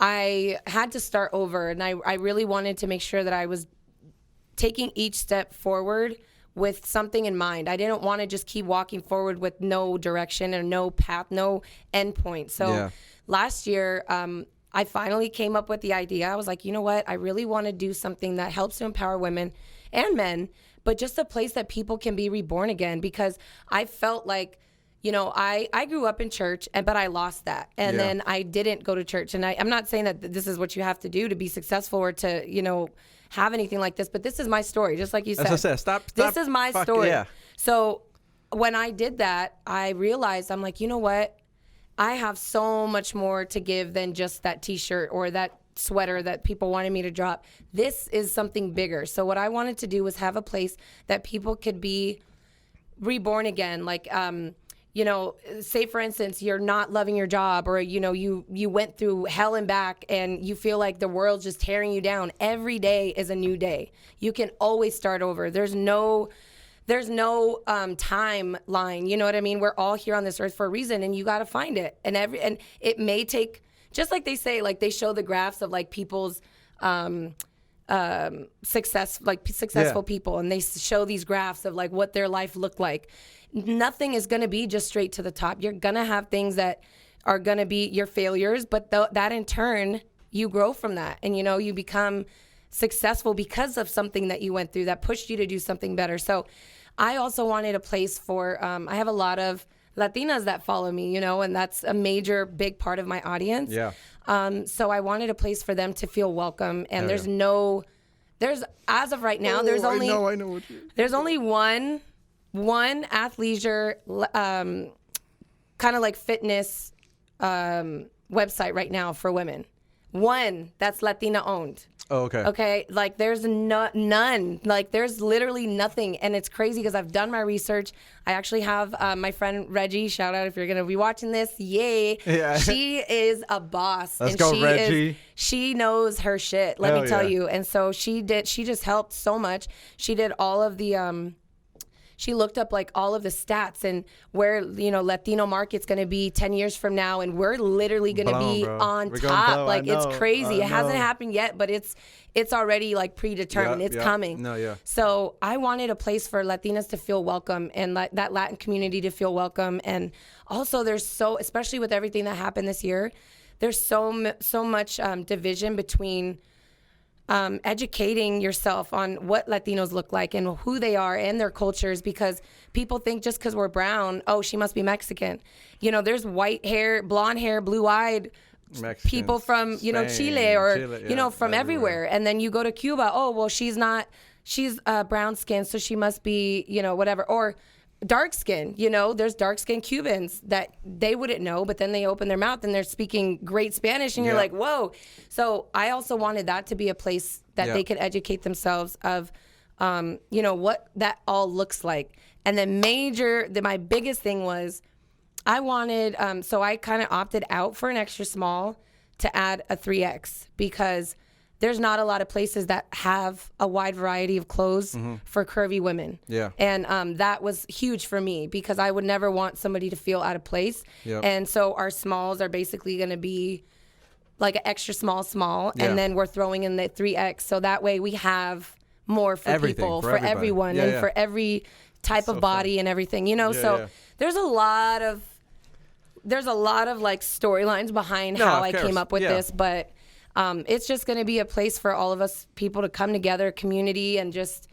I had to start over, and I really wanted to make sure that I was taking each step forward with something in mind. I didn't want to just keep walking forward with no direction or no path, no end point. So last year, I finally came up with the idea. I was like, you know what? I really want to do something that helps to empower women and men, but just a place that people can be reborn again, because I felt like, you know, I grew up in church, but I lost that. And then I didn't go to church. And I'm not saying that this is what you have to do to be successful or to, you know, have anything like this, but this is my story, just like you said.
As I said, stop.
This is my story.
Yeah.
So when I did that, I realized, I'm like, you know what? I have so much more to give than just that T-shirt or that sweater that people wanted me to drop. This is something bigger. So what I wanted to do was have a place that people could be reborn again. Like, you know, say for instance, you're not loving your job, or, you know, you went through hell and back and you feel like the world's just tearing you down. Every day is a new day. You can always start over. There's no timeline. You know what I mean? We're all here on this earth for a reason, and you got to find it. And it may take, just like they say, like they show the graphs of like people's successful people, and they show these graphs of like what their life looked like. Nothing is going to be just straight to the top. You're going to have things that are going to be your failures, but that in turn, you grow from that. And, you know, you become successful because of something that you went through that pushed you to do something better. So I also wanted a place for, I have a lot of Latinas that follow me, you know, and that's a big part of my audience. Yeah. So I wanted a place for them to feel welcome. And as of right now, there's only one athleisure kind of like fitness website right now for women. One that's Latina owned.
Oh, okay.
Okay, like there's none. Like there's literally nothing, and it's crazy because I've done my research. I actually have my friend Reggie. Shout out if you're gonna be watching this. Yay! Yeah. She is a boss.
Let's go, Reggie.
She knows her shit. Let me tell you. And so she just helped so much. She did all of the she looked up like all of the stats and where, you know, Latino market's going to be 10 years from now. And we're literally going to be on top. Like it's crazy. It hasn't happened yet, but it's already like predetermined. It's coming. So I wanted a place for Latinas to feel welcome and that Latin community to feel welcome. And also especially with everything that happened this year, there's so much division between educating yourself on what Latinos look like and who they are and their cultures, because people think just because we're brown, oh, she must be Mexican. You know, there's white hair, blonde hair, blue-eyed Mexicans, people from, you know, Chile or, you know, from everywhere. And then you go to Cuba, oh, well, she's brown skin, so she must be, you know, whatever. Or dark skin, you know, there's dark skinned Cubans that they wouldn't know, but then they open their mouth and they're speaking great Spanish and you're like, whoa. So I also wanted that to be a place that they could educate themselves of, you know, what that all looks like. And then my biggest thing was I wanted, so I kind of opted out for an extra small to add a 3X because there's not a lot of places that have a wide variety of clothes for curvy women.
Yeah.
And that was huge for me because I would never want somebody to feel out of place.
Yep.
And so our smalls are basically going to be like an extra small,
Yeah.
and then we're throwing in the 3X. So that way we have more for
Everything,
people,
for
for
everybody.
everyone,
Yeah,
and
yeah.
for every type
So
of body
fun.
and everything, you know?
Yeah,
so
yeah.
there's a lot of like storylines behind
No,
how
of
I
course.
came up with
Yeah.
this, but it's just going to be a place for all of us people to come together, community, and just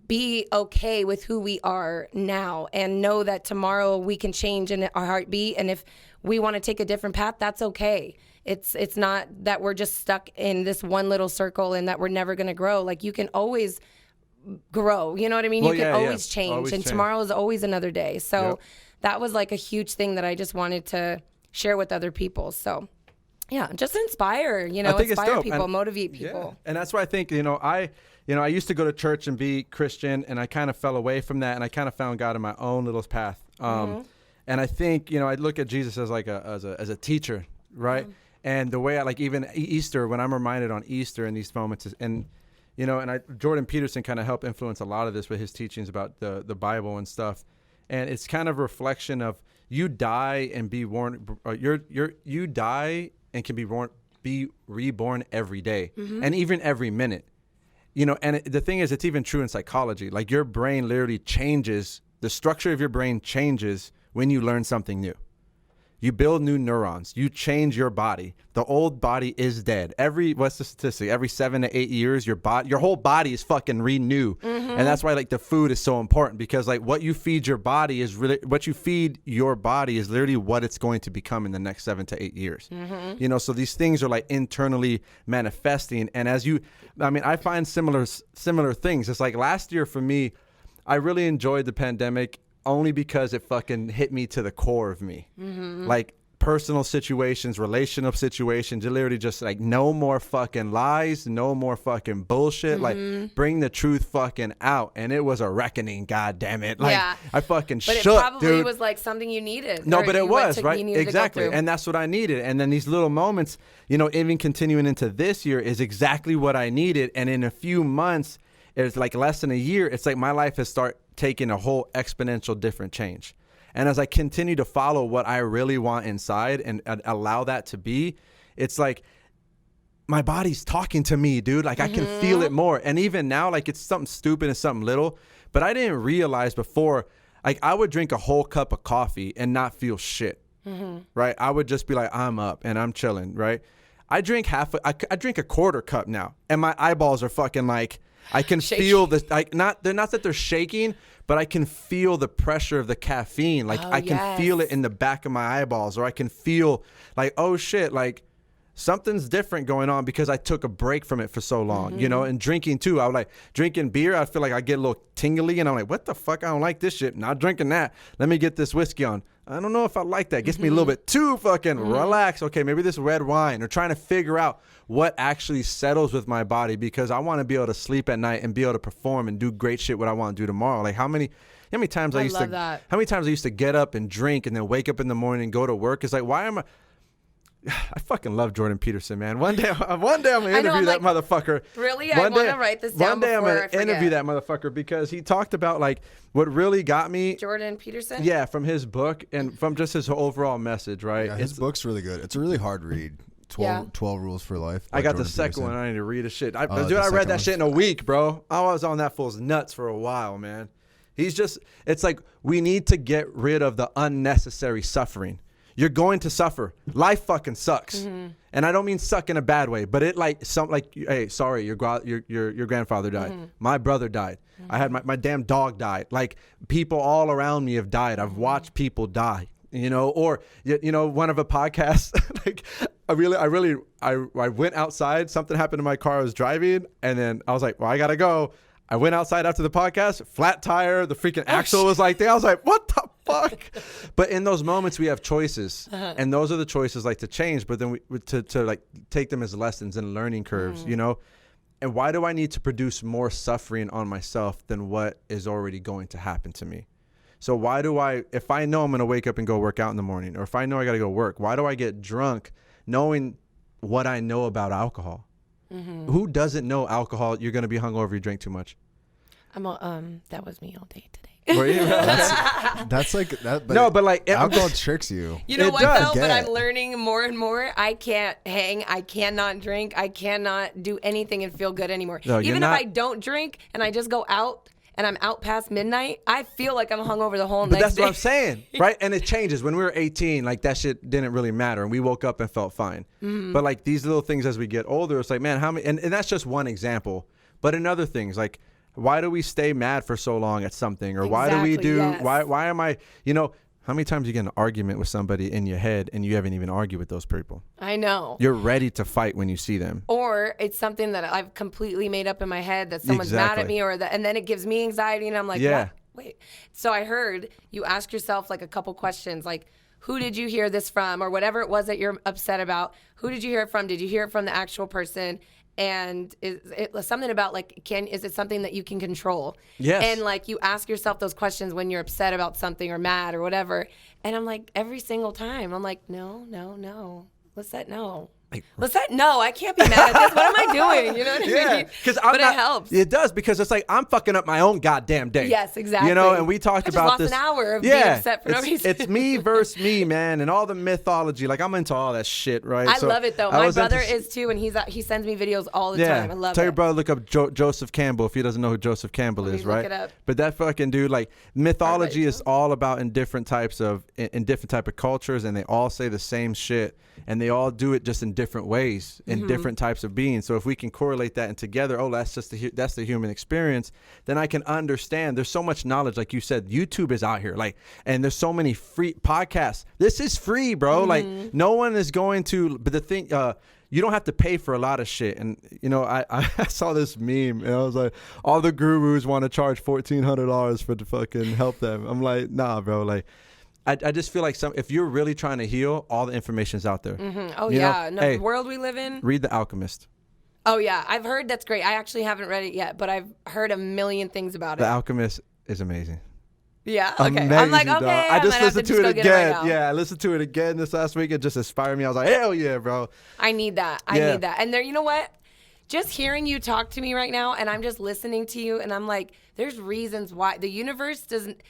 be okay with who we are now and know that tomorrow we can change in our heartbeat. And if we want to take a different path, that's okay. It's not that we're just stuck in this one little circle and that we're never going to grow. Like, you can always grow. You know what I mean?
Well,
you can
yeah, yeah.
always change,
Always
and
change.
tomorrow is always another day. So
Yep.
that was like a huge thing that I just wanted to share with other people. So yeah, just inspire,
I think it's
inspire
dope.
people,
And-
motivate
Yeah.
people.
And that's why I think, I used to go to church and be Christian, and I kind of fell away from that, and I kind of found God in my own little path. And I think, I look at Jesus as like as a teacher, right? And the way I like even Easter, when I'm reminded on Easter in these moments, and Jordan Peterson kind of helped influence a lot of this with his teachings about the Bible and stuff. And it's kind of a reflection of you die and be born, you die and can be reborn every day, and even every minute. And the thing is, it's even true in psychology. Like, your brain literally changes, the structure of your brain changes when you learn something new. You build new neurons. You change your body. The old body is dead. What's the statistic? Every 7 to 8 years, your whole body is fucking renew. And that's why like the food is so important, because like what you feed your body is literally what it's going to become in the next 7 to 8 years. So these things are like internally manifesting. And I find similar things. It's like last year for me, I really enjoyed the pandemic only because it fucking hit me to the core of me. Like personal situations, relational situations, it literally just like no more fucking lies, no more fucking bullshit. Like, bring the truth fucking out. And it was a reckoning, god damn it. Like,
Yeah.
I fucking
But
shook,
it probably
dude.
was like something you needed.
No,
or
but it
you went
was,
to-
right?
you needed to go
Exactly.
through.
And that's what I needed. And then these little moments, even continuing into this year is exactly what I needed. And in a few months, it's like less than a year, it's like my life has started taking a whole exponential different change. And as I continue to follow what I really want inside and allow that to be, it's like my body's talking to me, dude. Like, I can feel it more. And even now, like, it's something stupid and something little, but I didn't realize before, like, I would drink a whole cup of coffee and not feel shit, right? I would just be like, I'm up and I'm chilling, right? I drink I drink a quarter cup now, and my eyeballs are fucking like, I can feel the, like, they're not that they're shaking, but I can feel the pressure of the caffeine. Like, I can feel it in the back of my eyeballs, or I can feel like, oh shit, like something's different going on because I took a break from it for so long, and drinking too. I would like drinking beer. I feel like I get a little tingly and I'm like, what the fuck? I don't like this shit. Not drinking that. Let me get this whiskey on. I don't know if I like that. It gets me a little bit too fucking relaxed. Okay, maybe this red wine, or trying to figure out what actually settles with my body, because I want to be able to sleep at night and be able to perform and do great shit what I want to do tomorrow. Like, how many times I used to get up and drink and then wake up in the morning and go to work? It's like, why am I fucking love Jordan Peterson, man. One day I'm gonna interview that motherfucker.
Really? I want to write this down.
One day I'm
before I
gonna
forget.
interview that motherfucker, because he talked about like what really got me.
Jordan Peterson?
Yeah, from his book and from just his overall message, right?
Yeah, his book's really good. It's a really hard read. 12 Rules for Life.
I got
Jordan
the second
Peterson.
one. I need to read a shit. I
the
read
second
that
one.
shit in a week, bro. I was on that fool's nuts for a while, man. It's like we need to get rid of the unnecessary suffering. You're going to suffer. Life fucking sucks. And I don't mean suck in a bad way, but it like hey, sorry, your grandfather died. My brother died. I had my damn dog died. Like, people all around me have died. I've watched people die, or one of a podcast, like I went outside, something happened to my car. I was driving, and then I was like, well, I gotta go. I went outside after the podcast, flat tire, the freaking axle was like there. I was like, what the fuck? But in those moments, we have choices. And those are the choices like to change, but then to like take them as lessons and learning curves, And why do I need to produce more suffering on myself than what is already going to happen to me? So if I know I'm going to wake up and go work out in the morning, or if I know I got to go work, why do I get drunk knowing what I know about alcohol? Who doesn't know alcohol? You're gonna be hungover. You drink too much.
That was me all day today.
That's like that. But
no, but like
alcohol tricks you.
You know
It
what
does.
though? But I'm learning more and more. I can't hang. I cannot drink. I cannot do anything and feel good anymore.
No,
Even if I don't drink and I just go out and I'm out past midnight, I feel like I'm hungover the whole
But
next
that's
day.
what I'm saying, right? And it changes. When we were 18, like that shit didn't really matter, and we woke up and felt fine. But like these little things as we get older, it's like, man, how many? And that's just one example. But in other things, like why do we stay mad for so long at something, or why do we do?
Yes.
Why am I? You know, how many times you get in an argument with somebody in your head and you haven't even argued with those people?
I know.
You're ready to fight when you see them.
Or it's something that I've completely made up in my head that someone's mad at me, and then it gives me anxiety, and I'm like,
yeah.
what? Wait. So I heard you ask yourself like a couple questions, like, who did you hear this from, or whatever it was that you're upset about? Who did you hear it from? Did you hear it from the actual person? And is it something about like, is it something that you can control?
Yes.
And like you ask yourself those questions when you're upset about something or mad or whatever. And I'm like, every single time, I'm like, no. Lycette, no. Lycette, no, I can't be mad at this. What am I doing? You know what I mean? But it helps.
It does, because it's like I'm fucking up my own goddamn day.
Yes, exactly.
You know, and we talked about this.
I just lost an hour of being upset for no reason.
It's me versus me, man, and all the mythology. Like I'm into all that shit, right?
I love it though. My brother is too, and he sends me videos all the time. I love it.
Tell your brother look up Joseph Campbell if he doesn't know who Joseph Campbell is, right?
Look it up.
But that fucking dude, like mythology is all about in different type of cultures, and they all say the same shit, and they all do it just in different ways. In different types of beings. So if we can correlate that and together, that's the human experience, then I can understand. There's so much knowledge, like you said. YouTube is out here, like, and there's so many free podcasts. This is free, bro. Like no one is going to. But the thing, you don't have to pay for a lot of shit. And you know, I saw this meme, and I was like, all the gurus want to charge $1,400 for to fucking help them. I'm like, nah, bro. Like, I just feel like if you're really trying to heal, all the information's out there.
Oh,
you
yeah.
know? Hey,
the world we live in.
Read The Alchemist.
Oh, yeah. I've heard that's great. I actually haven't read it yet, but I've heard a million things about it.
The Alchemist is amazing.
Yeah? Okay.
Amazing,
I'm like, okay.
dog. I just listened to it again.
Right,
I listened to it again this last week. It just inspired me. I was like, hell yeah, bro.
I need that. I need that. And there, you know what? Just hearing you talk to me right now, and I'm just listening to you, and I'm like, there's reasons why the universe doesn't.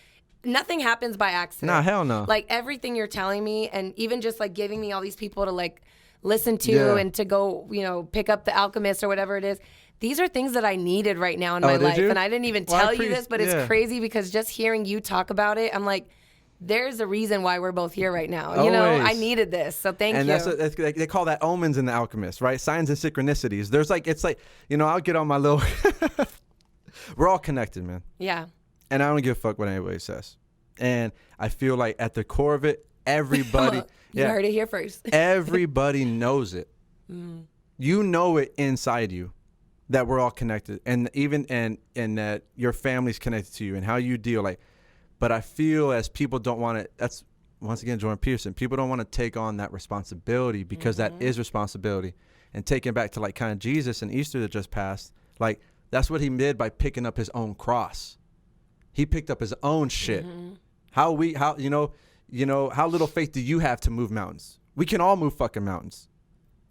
Nothing happens by accident.
Nah, hell no.
Like everything you're telling me, and even just like giving me all these people to like listen to and to go, you know, pick up The Alchemist or whatever it is. These are things that I needed right now in my life. And I didn't even tell you this, but it's crazy because just hearing you talk about it, I'm like, there's a reason why we're both here right now. You know, I needed this. So thank you.
And that's what they call that omens in The Alchemist, right? Signs and synchronicities. There's like, it's like, you know, I'll get on my little, we're all connected, man.
Yeah.
And I don't give a fuck what anybody says. And I feel like at the core of it, everybody.
You heard it here first.
Everybody knows it. You know it inside you that we're all connected. And even and that your family's connected to you and how you deal. Like, but I feel as people don't want to, that's once again, Jordan Peterson, people don't want to take on that responsibility because that is responsibility. And taking back to like kind of Jesus and Easter that just passed, like that's what he did by picking up his own cross. He picked up his own shit. How little faith do you have to move mountains? We can all move fucking mountains.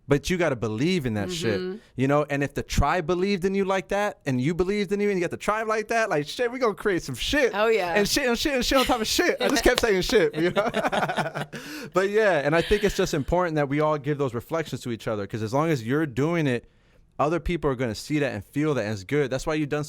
But you got to believe in that shit, you know? And if the tribe believed in you like that, and you believed in you, and you got the tribe like that, like, shit, we going to create some shit.
Oh, yeah.
And shit on top of shit. I just kept saying shit, you know? But, yeah, and I think it's just important that we all give those reflections to each other, because as long as you're doing it, other people are going to see that and feel that, and it's good. That's why you've done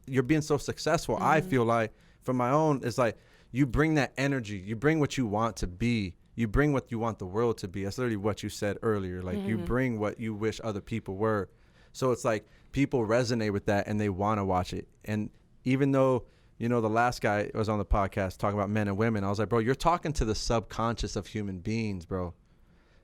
you're being so successful. I feel like, from my own, it's like, you bring that energy. You bring what you want to be. You bring what you want the world to be. That's literally what you said earlier. Like you bring what you wish other people were. So it's like people resonate with that and they want to watch it. And even though, you know, the last guy was on the podcast talking about men and women, I was like, bro, you're talking to the subconscious of human beings, bro.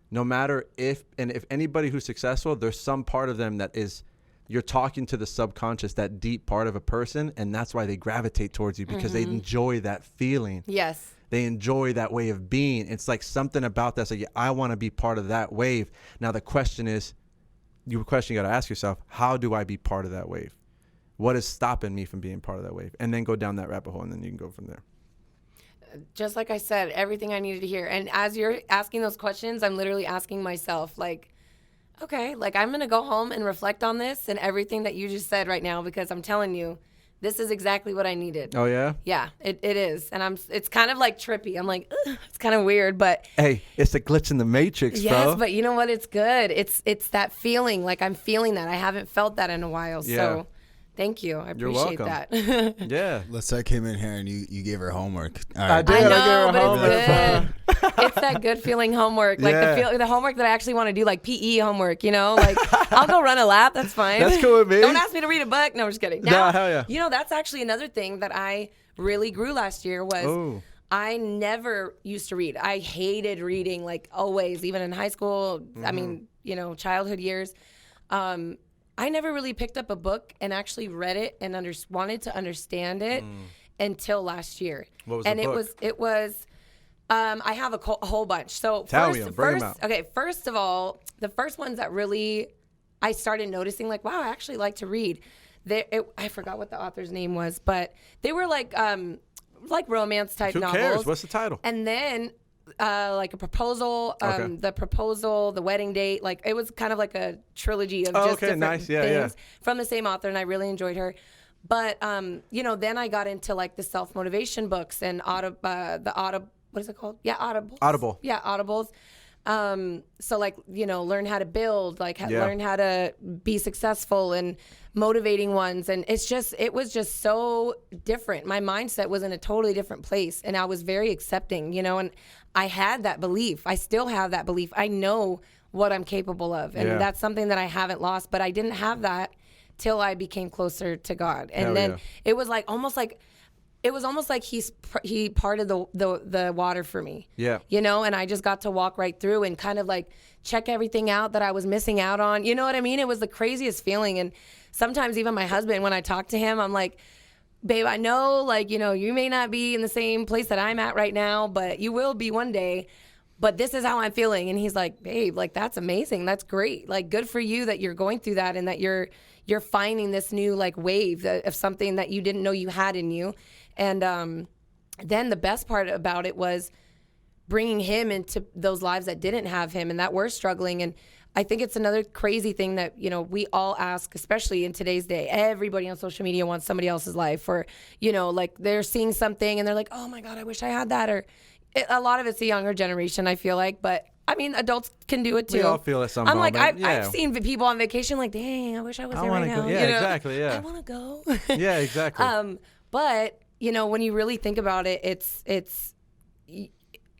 No matter if anybody who's successful, there's some part of them that is, you're talking to the subconscious, that deep part of a person, and that's why they gravitate towards you, because they enjoy that feeling.
Yes.
They enjoy that way of being. It's like something about that's like, I want to be part of that wave. Now the question is, you got to ask yourself, how do I be part of that wave? What is stopping me from being part of that wave? And then go down that rabbit hole, and then you can go from there.
Just like I said, everything I needed to hear. And as you're asking those questions, I'm literally asking myself, like, okay, like I'm going to go home and reflect on this and everything that you just said right now, because I'm telling you, this is exactly what I needed.
Oh, yeah?
Yeah, it is. And it's kind of like trippy. I'm like, ugh, it's kind of weird, but.
Hey, it's a glitch in the matrix, bro.
Yes, but you know what? It's good. It's that feeling. Like I'm feeling that. I haven't felt that in a while.
Yeah.
So thank you. I appreciate that.
Yeah.
Lycette came in here and you gave her homework. All
I
right.
did.
I
gave her
know, but
homework.
it's good. It's that good feeling homework. Like
Yeah.
the homework that I actually want to do, like PE homework, you know? Like I'll go run a lap. That's fine.
That's cool with me.
Don't ask me to read a book. No, I'm just kidding.
No, hell yeah.
You know, that's actually another thing that I really grew last year was
Ooh.
I never used to read. I hated reading, like always, even in high school. I mean, you know, childhood years. I never really picked up a book and actually read it and wanted to understand it until last year.
What was
and
the book?
it was I have a whole bunch. So
Tell me, bring 'em out.
Okay, first of all, the first ones that really I started noticing, like, wow, I actually like to read. I forgot what the author's name was, but they were like romance type novels.
Who cares? What's the title?
And then like a proposal,
Okay.
the proposal, the wedding date, like it was kind of like a trilogy of just different
nice. Yeah,
things from the same author, and I really enjoyed her. But you know, then I got into like the self-motivation books and what is it called? Yeah,
Audible.
Yeah, audibles. So like, you know, learn how to build, like learn how to be successful and motivating ones. And it was just so different. My mindset was in a totally different place, and I was very accepting, you know, and I had that belief. I still have that belief. I know what I'm capable of. And that's something that I haven't lost, but I didn't have that till I became closer to God. And
Hell
then
yeah.
it was like almost like he parted the water for me.
Yeah.
You know, and I just got to walk right through and kind of like check everything out that I was missing out on. You know what I mean? It was the craziest feeling. And sometimes even my husband, when I talk to him, I'm like, babe, I know, like, you know, you may not be in the same place that I'm at right now, but you will be one day. But this is how I'm feeling. And he's like, babe, like, that's amazing. That's great. Like, good for you that you're going through that and that you're finding this new like wave of something that you didn't know you had in you. And then the best part about it was bringing him into those lives that didn't have him and that were struggling. And I think it's another crazy thing that, you know, we all ask, especially in today's day. Everybody on social media wants somebody else's life, or, you know, like they're seeing something and they're like, oh my God, I wish I had that. Or a lot of it's the younger generation, I feel like. But I mean, adults can do it too.
We all feel it some
I'm
moment.
like, I've seen people on vacation like, dang, I wish I was there right now.
Yeah,
you know?
exactly. Yeah.
I want to go.
Yeah, exactly.
But, you know, when you really think about it, it's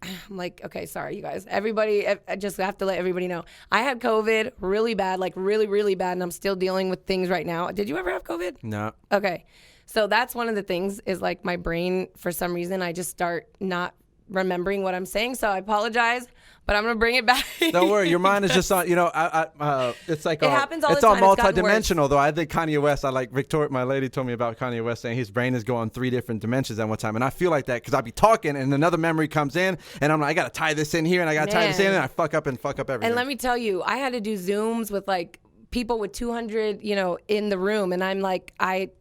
I'm like, okay, sorry, you guys. Everybody, I just have to let everybody know. I had COVID really bad, like really, really bad, and I'm still dealing with things right now. Did you ever have COVID?
No.
Okay. So that's one of the things is like my brain, for some reason, I just start not remembering what I'm saying. So I apologize, but I'm going to bring it back.
Don't worry, your mind is just on, you know, it's like,
It happens all
it's
the
all
time. It's gotten
multidimensional though. I think Kanye West, my lady told me about Kanye West saying his brain is going 3 different dimensions at one time. And I feel like that because I'd be talking and another memory comes in and I'm like, I got to tie this in here and I got to tie this in, and I fuck up everything.
And let me tell you, I had to do Zooms with like people with 200, you know, in the room. And I'm like, I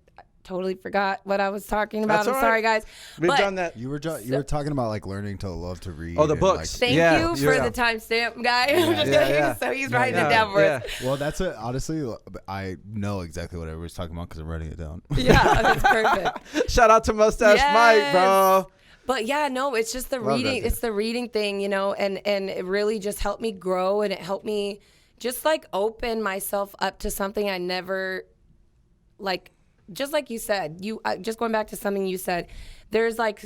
totally forgot what I was talking about.
That's
I'm sorry, guys.
We've done that.
You were talking about like learning to love to read.
Oh, the
and,
books.
Like,
Thank you for the timestamp, guy. I'm just kidding. So he's writing it down for us.
well, that's it. Honestly, I know exactly what everybody's talking about because I'm writing it down.
Yeah, that's perfect.
Shout out to Mustache Mike, bro.
But yeah, no, it's just the reading. It's the reading thing, you know, and it really just helped me grow, and it helped me just like open myself up to something I never like. Just like you said, just going back to something you said, there's like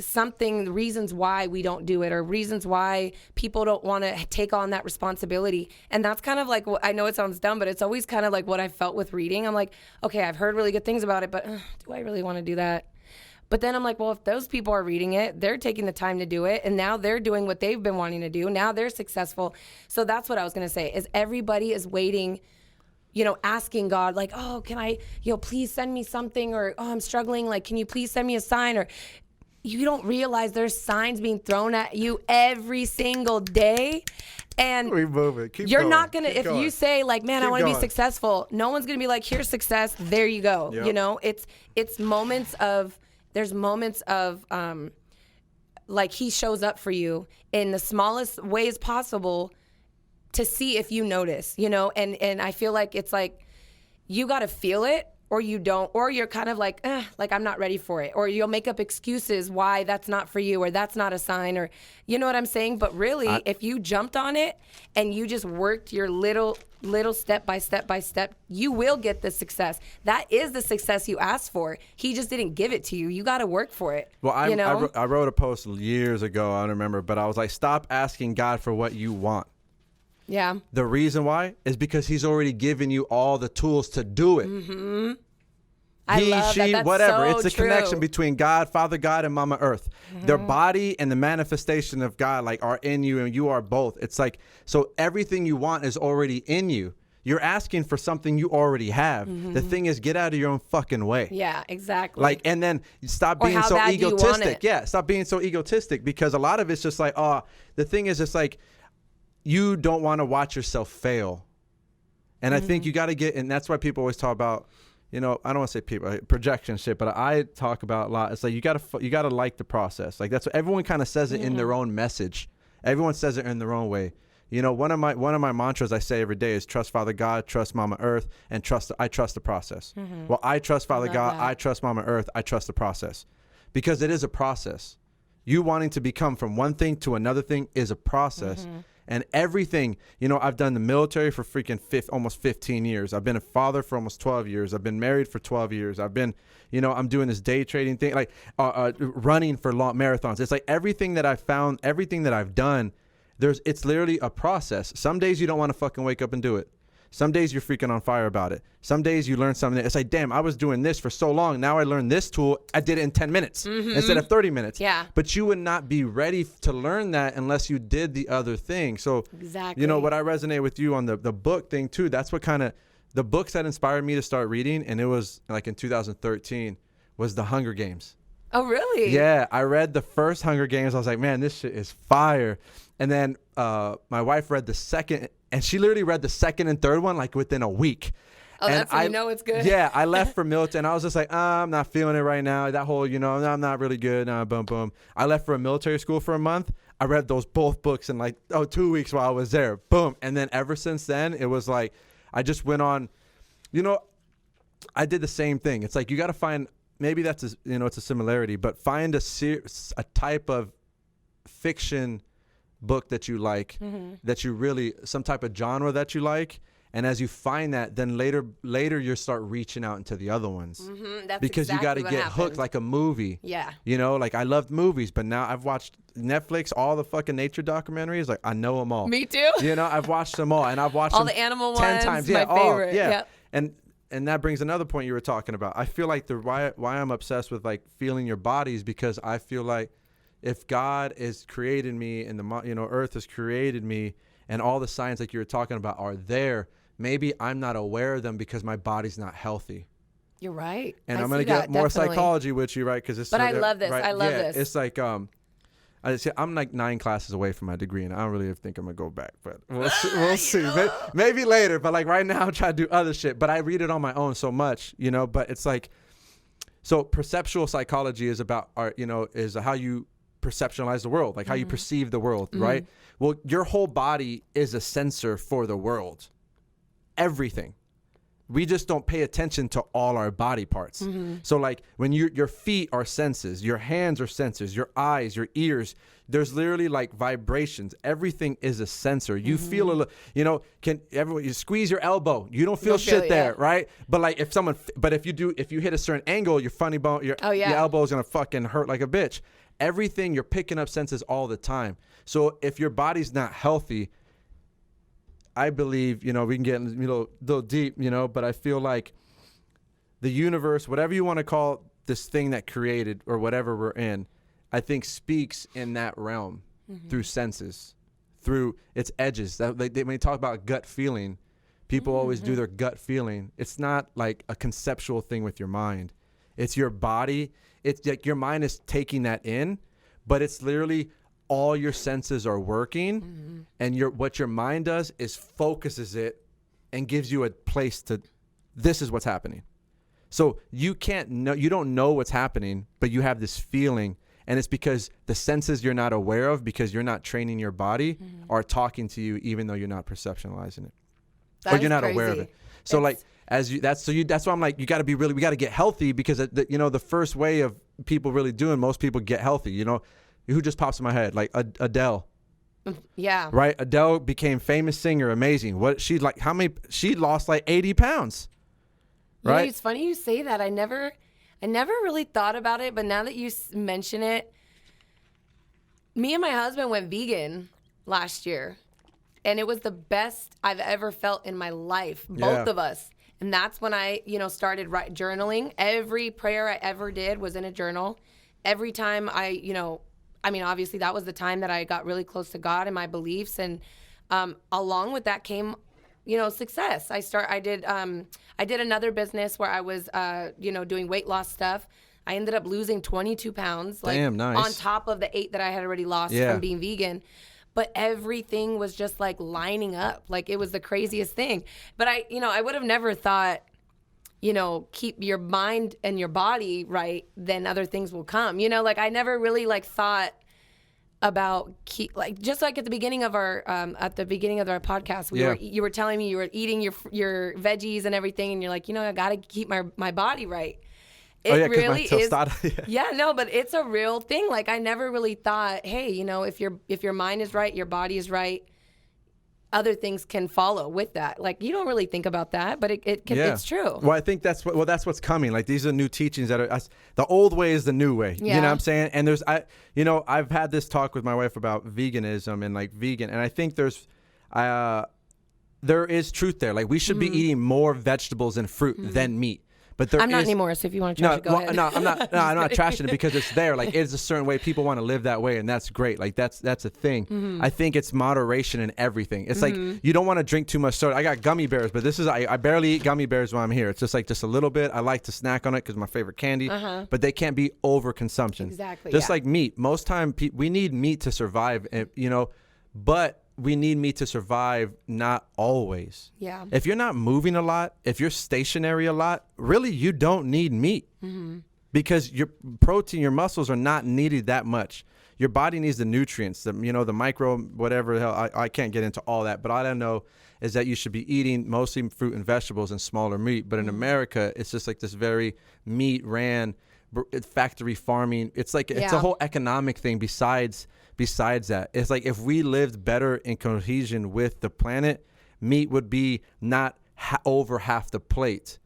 reasons why we don't do it, or reasons why people don't want to take on that responsibility. And that's kind of like, I know it sounds dumb, but it's always kind of like what I felt with reading. I'm like, okay, I've heard really good things about it, but do I really want to do that? But then I'm like, well, if those people are reading it, they're taking the time to do it, and now they're doing what they've been wanting to do. Now they're successful. So that's what I was going to say, is everybody is waiting, you know, asking God, like, oh, can I, you know, please send me something, or, oh, I'm struggling, like, can you please send me a sign? Or you don't realize there's signs being thrown at you every single day. And
we move it. Keep
you're
going.
not going to,
Keep
if
going.
you say like, man, I
Keep
want to be
going.
successful, no one's going to be like, here's success, there you go.
Yep.
You know, it's there's moments of, like, he shows up for you in the smallest ways possible to see if you notice, you know, and I feel like it's like you got to feel it or you don't, or you're kind of like I'm not ready for it, or you'll make up excuses why that's not for you or that's not a sign, or you know what I'm saying? But really, if you jumped on it and you just worked your little step by step, you will get the success. That is the success you asked for. He just didn't give it to you. You got to work for it.
Well, I
I
wrote a post years ago, I don't remember, but I was like, stop asking God for what you want.
Yeah.
The reason why is because he's already given you all the tools to do it.
Mm-hmm. I love that. That's
whatever.
So
it's a
true.
connection between God, Father God, and Mama Earth.
Mm-hmm.
Their body and the manifestation of God like are in you, and you are both. It's like, so everything you want is already in you. You're asking for something you already have.
Mm-hmm.
The thing is, get out of your own fucking way.
Yeah, exactly.
Like, and then stop being so egotistic. Yeah, stop being so egotistic, because a lot of it's just like, the thing is, it's like, you don't want to watch yourself fail. And I think you got to get, and that's why people always talk about, you know, I don't want to say people, projection shit, but I talk about a lot. It's like, you got to like the process. Like, that's what everyone kind of says it in their own message. Everyone says it in their own way. You know, one of my mantras I say every day is trust Father God, trust Mama Earth, and I trust the process. Well, I trust Father God, I trust Mama Earth, I trust the process, because it is a process. You wanting to become from one thing to another thing is a process. And everything, you know, I've done the military for freaking almost 15 years. I've been a father for almost 12 years. I've been married for 12 years. I've been, you know, I'm doing this day trading thing, like running for long marathons. It's like everything that I've found, everything that I've done, it's literally a process. Some days you don't want to fucking wake up and do it. Some days you're freaking on fire about it. Some days you learn something. It's like, damn, I was doing this for so long. Now I learned this tool. I did it in 10 minutes instead of 30 minutes.
Yeah.
But you would not be ready to learn that unless you did the other thing. So,
exactly.
You know, what I resonate with you on the book thing too, that's what kind of, the books that inspired me to start reading, and it was like in 2013, was The Hunger Games.
Oh, really?
Yeah. I read the first Hunger Games. I was like, man, this shit is fire. And then my wife read the second, and she literally read the second and third one like within a week.
Oh,
and
that's when you know it's good.
Yeah, I left for military, and I was just like, I'm not feeling it right now. That whole, you know, I'm not really good. Boom, boom. I left for a military school for a month. I read both books in like 2 weeks while I was there. Boom. And then ever since then, it was like, I just went on, you know, I did the same thing. It's like, you got to find, maybe that's, it's a similarity, but find a type of fiction book that you like, that you really, some type of genre that you like, and as you find that, then later you start reaching out into the other ones,
That's
because
exactly
you got to get hooked like a movie.
Yeah,
you know, like I loved movies, but now I've watched Netflix, all the fucking nature documentaries, like I know them all.
Me too.
You know, I've watched them all, and I've watched
all
them
the animal
10
ones,
times.
my
Yeah,
favorite.
yeah.
Yep.
And that brings another point you were talking about. I feel like why I'm obsessed with like feeling your bodies, because I feel like if God is created me and Earth has created me, and all the signs like you were talking about are there, maybe I'm not aware of them because my body's not healthy.
You're right.
And I'm going to get more psychology with you, right? Because
But I love this.
Right?
I love this.
It's like I'm like 9 classes away from my degree, and I don't really think I'm gonna go back, but we'll see. Maybe later. But like right now, I'm trying to do other shit. But I read it on my own so much, you know. But it's like, so perceptual psychology is about is how you perceptualize the world, like how you perceive the world, right? Well, your whole body is a sensor for the world. Everything. We just don't pay attention to all our body parts. So like when your feet are senses, your hands are sensors, your eyes, your ears, there's literally like vibrations. Everything is a sensor. You feel you squeeze your elbow, you don't feel shit there, right? But like if you hit a certain angle, your funny bone, your elbow is gonna fucking hurt like a bitch. Everything, you're picking up senses all the time. So if your body's not healthy, I believe, we can get a little deep, but I feel like the universe, whatever you want to call this thing that created or whatever we're in, I think speaks in that realm through senses, through its edges. When you talk about gut feeling, people always do their gut feeling. It's not like a conceptual thing with your mind. It's your body. It's like your mind is taking that in, but it's literally all your senses are working, and what your mind does is focuses it and gives you a place to, this is what's happening. So you don't know what's happening, but you have this feeling, And it's because the senses you're not aware of, because you're not training your body, are talking to you even though you're not perceptualizing it. Or you're not aware of it. So that's why I'm like, we got to get healthy, because the first way of people really doing, most people get healthy, who just pops in my head, like Adele.
Yeah.
Right. Adele became famous singer, amazing. She lost like 80 pounds. Right.
It's funny you say that. I never really thought about it, but now that you mention it, me and my husband went vegan last year, and it was the best I've ever felt in my life, both of us. And that's when I, started journaling. Every prayer I ever did was in a journal. Every time obviously that was the time that I got really close to God and my beliefs. And along with that came, success. I did another business where I was, doing weight loss stuff. I ended up losing 22 pounds.
Damn, nice.
On top of the 8 that I had already lost from being vegan. But everything was just like lining up. Like, it was the craziest thing. But I would have never thought, keep your mind and your body right, then other things will come. I never really thought about just like at the beginning of our podcast, you were telling me you were eating your veggies and everything, and you're like, I got to keep my body right. It really is. Yeah, no, but it's a real thing. Like, I never really thought, hey, if your mind is right, your body is right, other things can follow with that. Like, you don't really think about that, but it's true.
Well, I think that's what's coming. Like, these are new teachings that are the old way is the new way.
Yeah.
You know what I'm saying? And I've had this talk with my wife about veganism and vegan, and I think there is truth there. Like, we should be eating more vegetables and fruit than meat. But I'm
not anymore, so if you want to trash it, go ahead.
No, I'm not trashing it, because it's there. Like, it's a certain way. People want to live that way, and that's great. Like, that's a thing. I think it's moderation in everything. It's like, you don't want to drink too much soda. I got gummy bears, but I barely eat gummy bears when I'm here. It's just a little bit. I like to snack on it because my favorite candy, but they can't be overconsumption.
Exactly.
Just like meat. Most time, we need meat to survive, but we need meat to survive, not always.
Yeah.
If you're not moving a lot, if you're stationary a lot, really you don't need meat, because your protein, your muscles are not needed that much. Your body needs the nutrients, the micro, whatever the hell. I can't get into all that, but all I know is that you should be eating mostly fruit and vegetables and smaller meat. But in America, it's just like this very meat ran factory farming. It's like it's a whole economic thing besides that. It's like, if we lived better in cohesion with the planet, meat would be not over half the plate.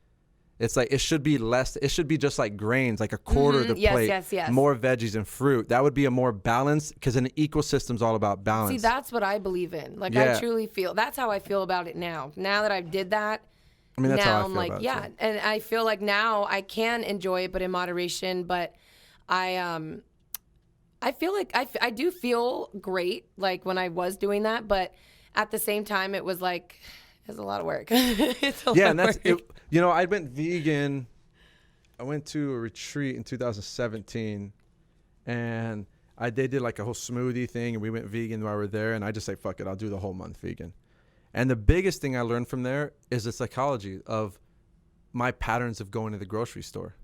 It's like, it should be less. It should be just like grains, like a quarter of the plate.
Yes.
More veggies and fruit. That would be a more balanced, because an ecosystem's all about balance.
See, that's what I believe in. Like, I truly feel, that's how I feel about it now. Now that I did that,
that's
now
how I
I'm
feel
like,
about
yeah.
it.
And I feel like now I can enjoy it, but in moderation. But I feel like I do feel great, like, when I was doing that, but at the same time, it was like, it's a lot of work. It's a lot
and that's
of work.
it. I went vegan. I went to a retreat in 2017, and they did like a whole smoothie thing, and we went vegan while we were there, and I just like, fuck it, I'll do the whole month vegan. And the biggest thing I learned from there is the psychology of my patterns of going to the grocery store.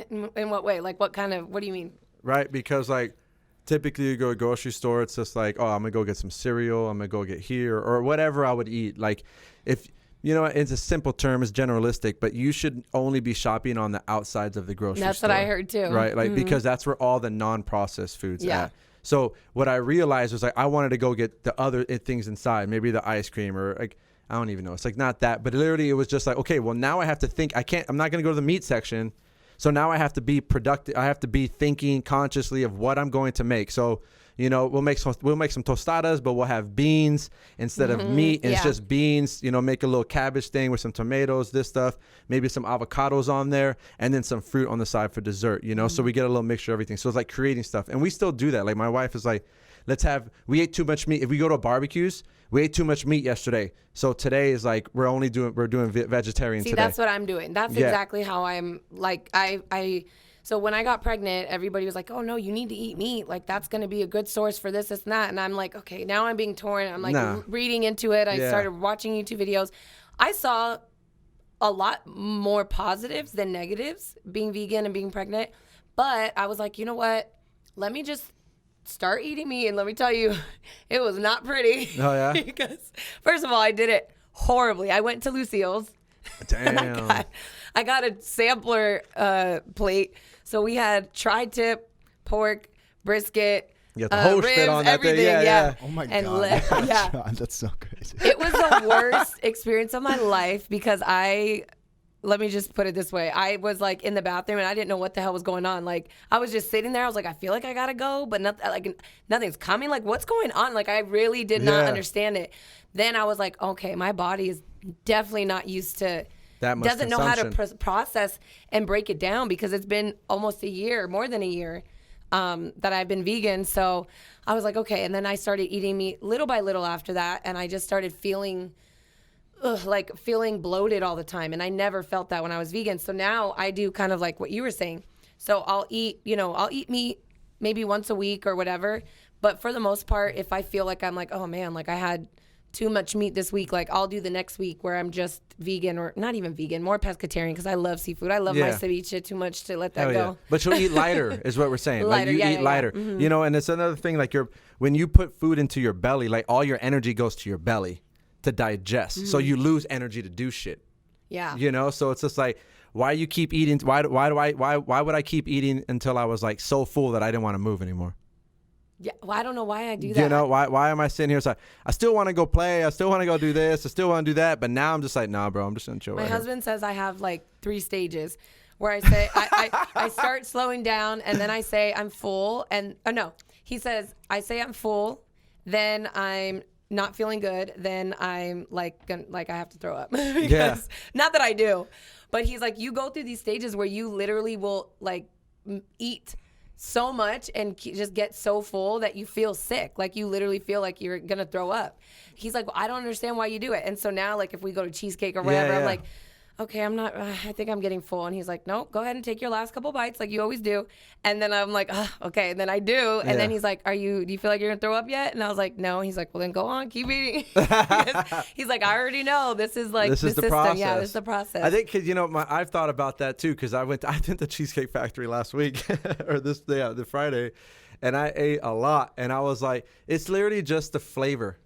In what way? Like, what do you mean?
Right, because like typically you go to a grocery store, it's just like, oh, I'm gonna go get some cereal, I'm gonna go get here, or whatever I would eat. Like, if it's a simple term, it's generalistic, but you should only be shopping on the outsides of the grocery store.
That's what I heard too.
Right, like because that's where all the non-processed foods at. So what I realized was like, I wanted to go get the other things inside, maybe the ice cream, or like, I don't even know. It's like not that, but literally it was just like, okay, well now I have to think. I'm not gonna go to the meat section. So now I have to be productive. I have to be thinking consciously of what I'm going to make. So, we'll make some tostadas, but we'll have beans instead of meat. And it's just beans, make a little cabbage thing with some tomatoes, this stuff, maybe some avocados on there, and then some fruit on the side for dessert, So we get a little mixture of everything. So it's like creating stuff. And we still do that. Like, my wife is like, we ate too much meat. If we go to barbecues, we ate too much meat yesterday. So today is like, we're doing vegetarian today.
See, that's what I'm doing. That's exactly how I'm like, so when I got pregnant, everybody was like, oh no, you need to eat meat. Like, that's going to be a good source for this and that. And I'm like, okay, now I'm being torn. I'm like reading into it. I started watching YouTube videos. I saw a lot more positives than negatives being vegan and being pregnant. But I was like, you know what? let me just start eating meat. And let me tell you, it was not pretty.
Oh, yeah?
Because, first of all, I did it horribly. I went to Lucille's.
Damn.
I got a sampler plate. So we had tri-tip, pork, brisket,
You got the whole
ribs,
shit on that
everything.
thing. Yeah.
Oh my
And
God.
yeah.
John, that's so crazy.
It was the worst experience of my life because let me just put it this way. I was like in the bathroom and I didn't know what the hell was going on. Like I was just sitting there. I was like, I feel like I gotta go, but nothing's coming. Like what's going on? Like I really did not understand it. Then I was like, okay, my body is definitely not used to,
That much
doesn't know how to
consumption.
process and break it down because it's been almost a year, more than a year, that I've been vegan. So I was like, okay. And then I started eating meat little by little after that. And I just started feeling bloated all the time. And I never felt that when I was vegan. So now I do kind of like what you were saying. So I'll eat meat maybe once a week or whatever. But for the most part, if I feel like I'm like, oh man, like I had too much meat this week, like I'll do the next week where I'm just vegan, or not even vegan, more pescatarian, because I love seafood. I love my ceviche too much to let that
Hell
go.
yeah. But you'll eat lighter is what we're saying.
Lighter,
like you eat lighter.
Mm-hmm.
You know, and it's another thing, like when you put food into your belly, like all your energy goes to your belly to digest.
Mm-hmm.
So you lose energy to do shit.
Yeah.
You know, so it's just like, why you keep eating? Why would I keep eating until I was like so full that I didn't want to move anymore?
Yeah. Well, I don't know why I do that.
You know, why am I sitting here? It's like, I still want to go play. I still want to go do this. I still want to do that. But now I'm just like, nah, bro, I'm just going to chill.
My
right
husband says I have like 3 stages where I say, I start slowing down and then I say I'm full. And he says, I say I'm full. Then I'm not feeling good. Then I'm like I have to throw up. Because, not that I do, but he's like, you go through these stages where you literally will like eat so much and just get so full that you feel sick. Like you literally feel like you're going to throw up. He's like, well, I don't understand why you do it. And so now, like if we go to Cheesecake or whatever, I'm like, okay, I think I'm getting full. And he's like, no, go ahead and take your last couple bites like you always do. And then I'm like, okay. And then I do. And then he's like, do you feel like you're gonna throw up yet? And I was like, no. And he's like, well, then go on, keep eating. He's like, I already know this is like
this is the
system.
process.
Yeah, this is the process.
I think, cause you know, I've thought about that too. Cause I went to Cheesecake Factory last week or the Friday, and I ate a lot. And I was like, it's literally just the flavor.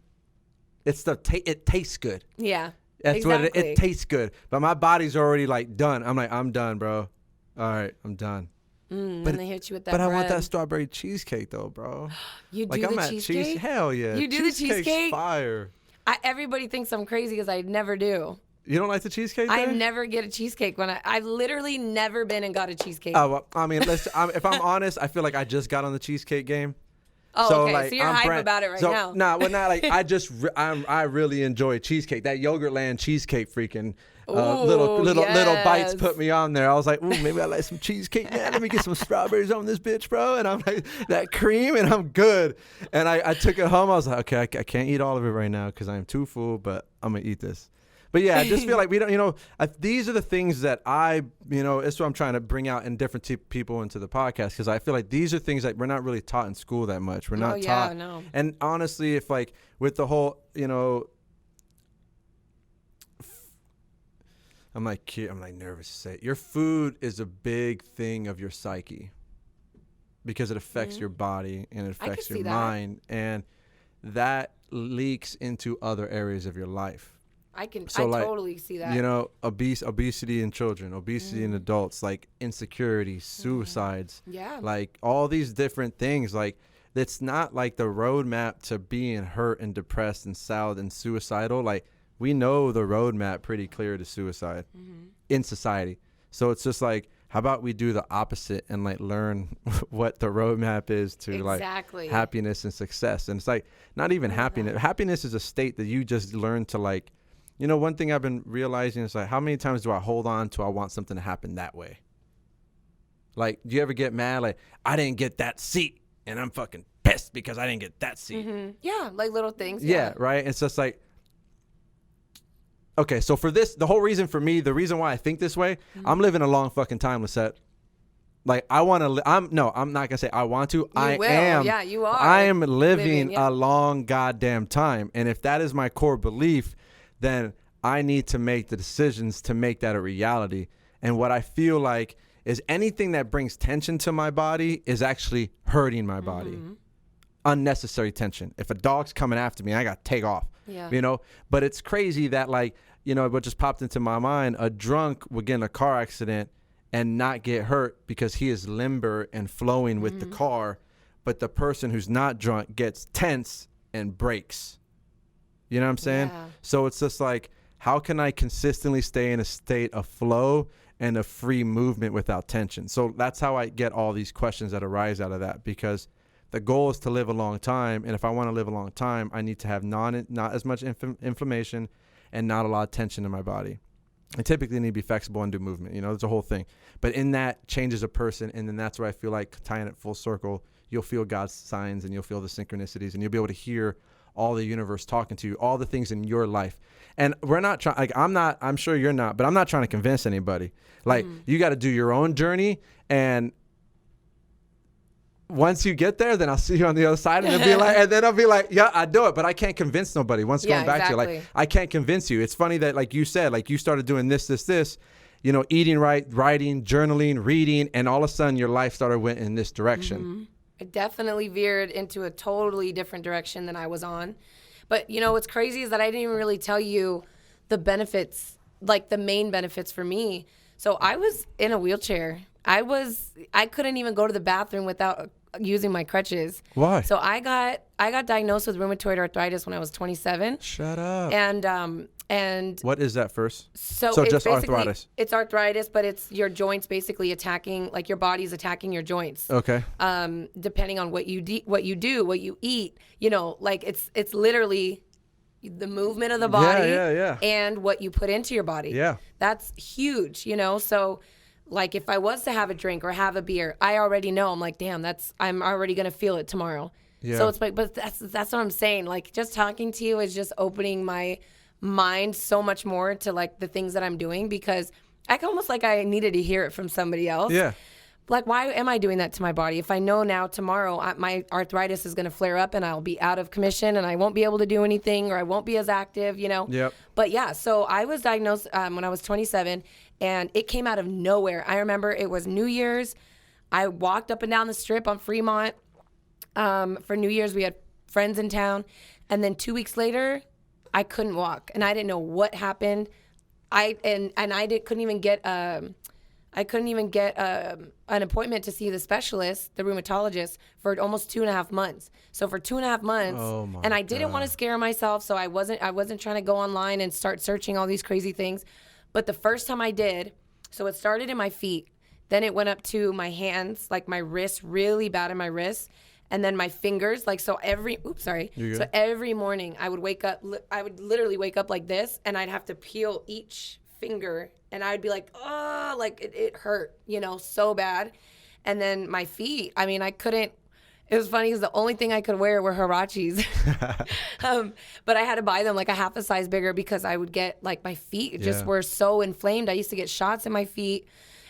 It's it tastes good.
Yeah.
That's
exactly.
what it tastes good. But my body's already like done. I'm like, I'm done, bro. All right, I'm done.
But they hit you with that
But
bread.
I want that strawberry cheesecake though, bro.
You do
like
the
I'm
cheesecake?
Hell yeah.
You do the cheesecake?
Fire.
Everybody thinks I'm crazy because I never do.
You don't like the cheesecake?
I
there?
never get a cheesecake I've literally never been and got a cheesecake.
Oh, well, I mean, if I'm honest, I feel like I just got on the cheesecake game.
Oh,
so,
okay.
Like,
So you're hype about it right now.
Nah, well, not like I really enjoy cheesecake. That Yogurtland cheesecake freaking little bites put me on there. I was like, ooh, maybe I like some cheesecake. Man, let me get some strawberries on this bitch, bro. And I'm like, that cream, and I'm good. And I took it home. I was like, okay, I can't eat all of it right now because I'm too full, but I'm gonna eat this. But yeah, I just feel like we don't, these are the things that it's what I'm trying to bring out in different people into the podcast, because I feel like these are things that we're not really taught in school that much. We're not taught.
No.
And honestly, if like with the whole, I'm like nervous to say it. Your food is a big thing of your psyche because it affects your body and it affects your mind, and that leaks into other areas of your life.
I totally see that.
Obesity in children, obesity in adults, like insecurity, suicides,
yeah,
like all these different things. Like it's not like the roadmap to being hurt and depressed and sad and suicidal. Like we know the roadmap pretty clear to suicide in society. So it's just like, how about we do the opposite and like learn what the roadmap is to like happiness and success. And it's like not even happiness. Happiness is a state that you just learn to like. One thing I've been realizing is like, how many times do I hold on to I want something to happen that way? Like, do you ever get mad? Like, I didn't get that seat and I'm fucking pissed because I didn't get that seat.
Mm-hmm. Yeah, like little things.
Yeah, right? It's just like, okay, so for this, the whole reason for me, the reason why I think this way, I'm living a long fucking time, Lycette. Like, I want to, I'm not going to say I want to. I am.
Yeah, you are.
I am living a long goddamn time. And if that is my core belief, then I need to make the decisions to make that a reality. And what I feel like is anything that brings tension to my body is actually hurting my body. Unnecessary tension. If a dog's coming after me, I got to take off.
Yeah.
You know, but it's crazy that, like, you know, what just popped into my mind, a drunk would get in a car accident and not get hurt because he is limber and flowing with the car, but the person who's not drunk gets tense and breaks. You know what I'm saying?
Yeah.
So it's just like, how can I consistently stay in a state of flow and a free movement without tension? So that's how I get all these questions that arise out of that, because the goal is to live a long time. And if I want to live a long time, I need to have not as much inflammation and not a lot of tension in my body. I typically need to be flexible and do movement. You know, it's a whole thing. But in that changes a person. And then that's where I feel like, tying it full circle, you'll feel God's signs and you'll feel the synchronicities and you'll be able to hear all the universe talking to you, all the things in your life. And we're not trying, like, I'm sure you're not, but I'm not trying to convince anybody. Like, you got to do your own journey. And once you get there, then I'll see you on the other side, and then I'll be like, yeah, I do it, but I can't convince nobody. Once going back to you, like, I can't convince you. It's funny that, like you said, like, you started doing this, you know, eating right, writing, journaling, reading, and all of a sudden your life went in this direction.
It definitely veered into a totally different direction than I was on. But, you know, what's crazy is that I didn't even really tell you the benefits, like the main benefits for me. So I was in a wheelchair. I couldn't even go to the bathroom without using my crutches.
Why?
So I got diagnosed with rheumatoid arthritis when I was 27.
Shut up.
And
what is that first?
So
it's
just
arthritis.
It's arthritis, but it's your joints basically attacking, like your body's attacking your joints.
Okay.
Depending on what you do, what you eat, you know, like it's literally the movement of the body and what you put into your body.
Yeah.
That's huge, you know? So like if I was to have a drink or have a beer, I already know, I'm like, damn, I'm already going to feel it tomorrow. Yeah. So it's like, but that's what I'm saying. Like, just talking to you is just opening my mind so much more to like the things that I'm doing, because I almost like I needed to hear it from somebody else.
Yeah.
Like, why am I doing that to my body? If I know now tomorrow my arthritis is going to flare up and I'll be out of commission and I won't be able to do anything, or I won't be as active, you know?
Yep.
But yeah, so I was diagnosed when I was 27, and it came out of nowhere. I remember it was New Year's. I walked up and down the strip on Fremont. For New Year's, we had friends in town. And then 2 weeks later, I couldn't walk, and I didn't know what happened. Couldn't even get an appointment to see the specialist, the rheumatologist, for almost 2.5 months. So for 2.5 months, and I didn't want to scare myself, so I wasn't trying to go online and start searching all these crazy things. But the first time I did, so it started in my feet, then it went up to my hands, like my wrists, really bad in my wrists, and then my fingers, like, so every morning I would wake up, I would literally wake up like this, and I'd have to peel each finger, and I'd be like, oh, like it hurt, you know, so bad. And then my feet, I mean, I couldn't, it was funny because the only thing I could wear were huaraches. But I had to buy them like a half a size bigger, because I would get, like, my feet just were so inflamed. I used to get shots in my feet.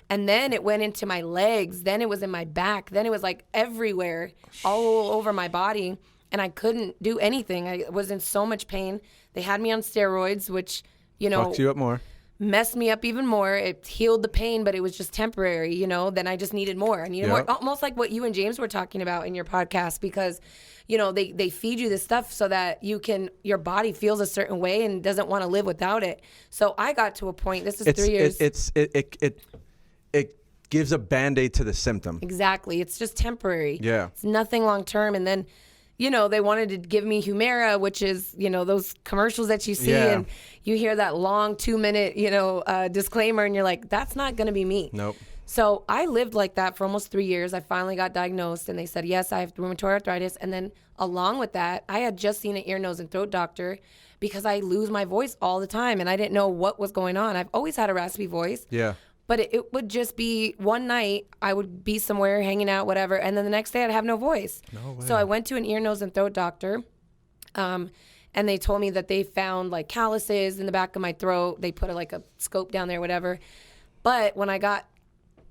And then it went into my legs. Then it was in my back. Then it was like everywhere, all over my body. And I couldn't do anything. I was in so much pain. They had me on steroids, which, you know,
fucked you up more.
Messed me up even more. It healed the pain, but it was just temporary, you know. Then I just needed more. I needed more. Almost like what you and James were talking about in your podcast, because, you know, they feed you this stuff so that your body feels a certain way and doesn't want to live without it. So I got to a point, this is 3 years.
It gives a Band-Aid to the symptom.
Exactly. It's just temporary.
Yeah.
It's nothing long term. And then, you know, they wanted to give me Humira, which is, you know, those commercials that you see and you hear that long 2-minute, you know, disclaimer, and you're like, that's not going to be me.
Nope.
So I lived like that for almost 3 years. I finally got diagnosed, and they said, yes, I have rheumatoid arthritis. And then along with that, I had just seen an ear, nose, and throat doctor, because I lose my voice all the time, and I didn't know what was going on. I've always had a raspy voice.
Yeah.
But it would just be one night I would be somewhere hanging out, whatever, and then the next day I'd have no voice.
No way.
So I went to an ear, nose, and throat doctor, and they told me that they found like calluses in the back of my throat. They put a scope down there, whatever. But when I got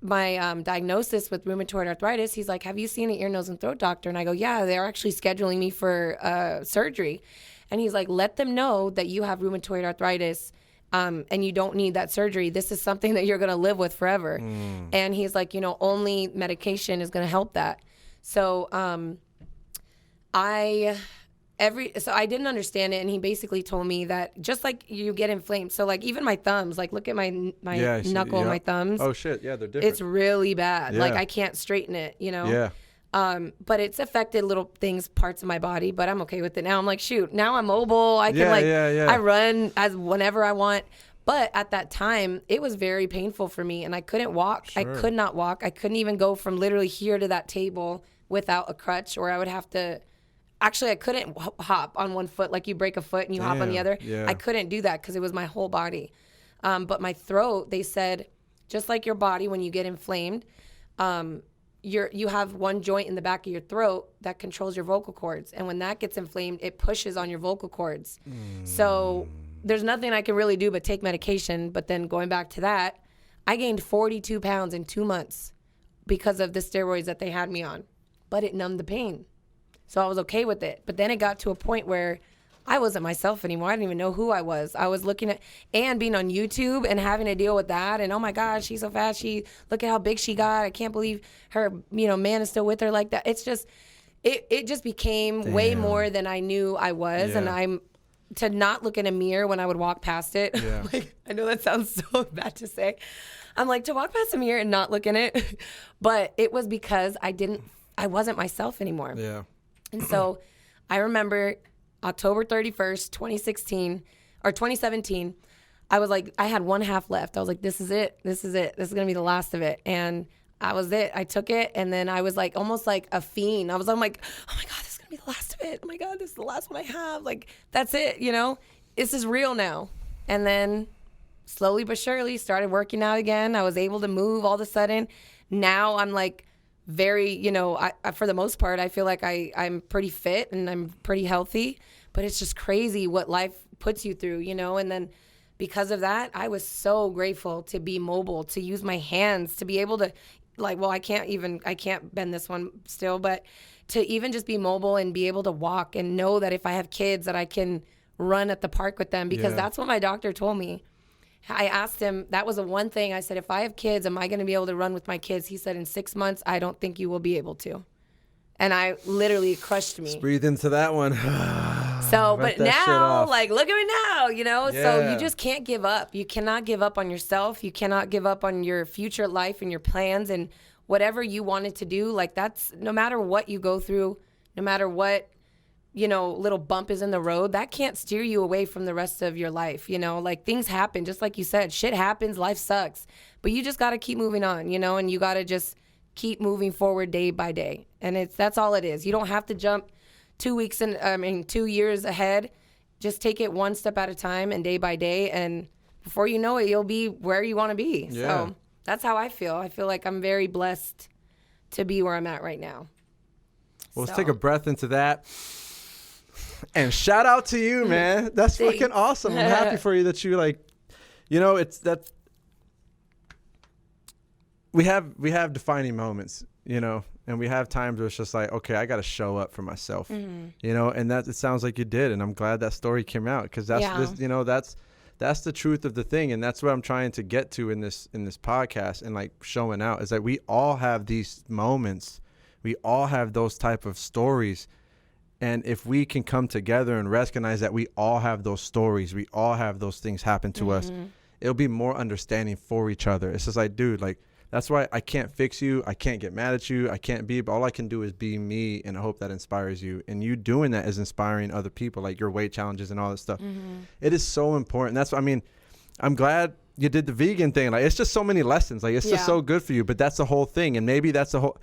my diagnosis with rheumatoid arthritis, he's like, have you seen an ear, nose, and throat doctor? And I go, yeah, they're actually scheduling me for surgery. And he's like, let them know that you have rheumatoid arthritis, and you don't need that surgery. This is something that you're going to live with forever. And he's like, only medication is going to help that. So I didn't understand it, and he basically told me that just like you get inflamed, so like even my thumbs, like look at my knuckle and my thumbs.
Oh shit, yeah, they're different.
It's really bad.
Yeah.
Like I can't straighten it,
Yeah.
But it's affected little things, parts of my body, but I'm okay with it now. I'm like, shoot, now I'm mobile. I can I run as whenever I want. But at that time, it was very painful for me, and I couldn't walk. Sure. I could not walk. I couldn't even go from literally here to that table without a crutch, or I would have to. Actually, I couldn't hop on one foot, like you break a foot and you hop on the other. Yeah. I couldn't do that because it was my whole body. But my throat, they said, just like your body when you get inflamed, you have one joint in the back of your throat that controls your vocal cords. And when that gets inflamed, it pushes on your vocal cords. So there's nothing I can really do but take medication. But then going back to that, I gained 42 pounds in 2 months because of the steroids that they had me on. But it numbed the pain. So I was okay with it. But then it got to a point where I wasn't myself anymore. I didn't even know who I was. I was looking at, and being on YouTube and having to deal with that. And oh my God, she's so fat. Look at how big she got. I can't believe her, man is still with her like that. It's just, it just became way more than I knew I was. Yeah. And to not look in a mirror when I would walk past it. Yeah. Like, I know that sounds so bad to say. I'm like, to walk past a mirror and not look in it. But it was because I wasn't myself anymore. Yeah. And so I remember October 31st, 2017, I was like, I had one half left. I was like, this is it. This is going to be the last of it. And I was it. I took it. And then I was like, almost like a fiend. I'm like, oh my God, this is going to be the last of it. Oh my God, this is the last one I have. Like, that's it. This is real now. And then slowly but surely started working out again. I was able to move all of a sudden. Now I'm like, very, I for the most part, I feel like I'm pretty fit and I'm pretty healthy, but it's just crazy what life puts you through, and then because of that, I was so grateful to be mobile, to use my hands, to be able to I can't bend this one still, but to even just be mobile and be able to walk and know that if I have kids that I can run at the park with them, because that's what my doctor told me. I asked him, that was the one thing I said, if I have kids, am I going to be able to run with my kids? He said, in 6 months, I don't think you will be able to. And I literally crushed me.
Just breathe into that one.
So, but now, look at me now, Yeah. So you just can't give up. You cannot give up on yourself. You cannot give up on your future life and your plans and whatever you wanted to do. That's no matter what you go through, no matter what, little bump is in the road, that can't steer you away from the rest of your life. Things happen, just like you said, shit happens, life sucks, but you just got to keep moving on, and you got to just keep moving forward day by day. And that's all it is. You don't have to jump 2 years ahead. Just take it one step at a time and day by day. And before you know it, you'll be where you want to be. Yeah. So that's how I feel. I feel like I'm very blessed to be where I'm at right now.
Well, let's take a breath into that. And shout out to you, man. That's fucking awesome. I'm happy for you that you it's that we have defining moments, and we have times where it's just like, okay, I got to show up for myself, and that it sounds like you did. And I'm glad that story came out, because that's the truth of the thing. And that's what I'm trying to get to in this podcast and showing out is that we all have these moments. We all have those type of stories. And if we can come together and recognize that we all have those stories, we all have those things happen to us, it'll be more understanding for each other. It's just like, dude, that's why I can't fix you. I can't get mad at you. I can't be, but all I can do is be me, and I hope that inspires you. And you doing that is inspiring other people, like your weight challenges and all that stuff. It is so important. That's what I'm glad you did the vegan thing. It's just so many lessons. It's just so good for you, but that's the whole thing. And maybe that's the whole,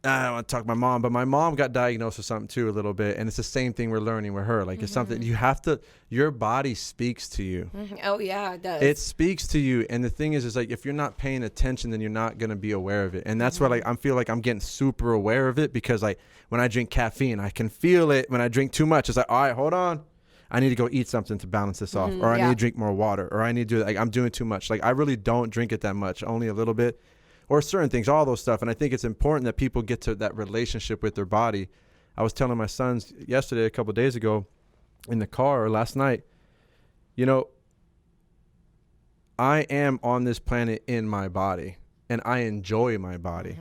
I don't want to talk to my mom, but my mom got diagnosed with something too a little bit, and it's the same thing we're learning with her. It's something you have to, your body speaks to you.
Oh yeah, it does.
It speaks to you, and the thing is if you're not paying attention, then you're not going to be aware of it. And that's why I feel like I'm getting super aware of it, because when I drink caffeine, I can feel it. When I drink too much, it's like, all right, hold on. I need to go eat something to balance this off, or I need to drink more water, or I need to do I'm doing too much. I really don't drink it that much, only a little bit. Or certain things, all those stuff. And I think it's important that people get to that relationship with their body. I was telling my sons yesterday, a couple of days ago, in the car, or last night, you know, I am on this planet in my body, and I enjoy my body.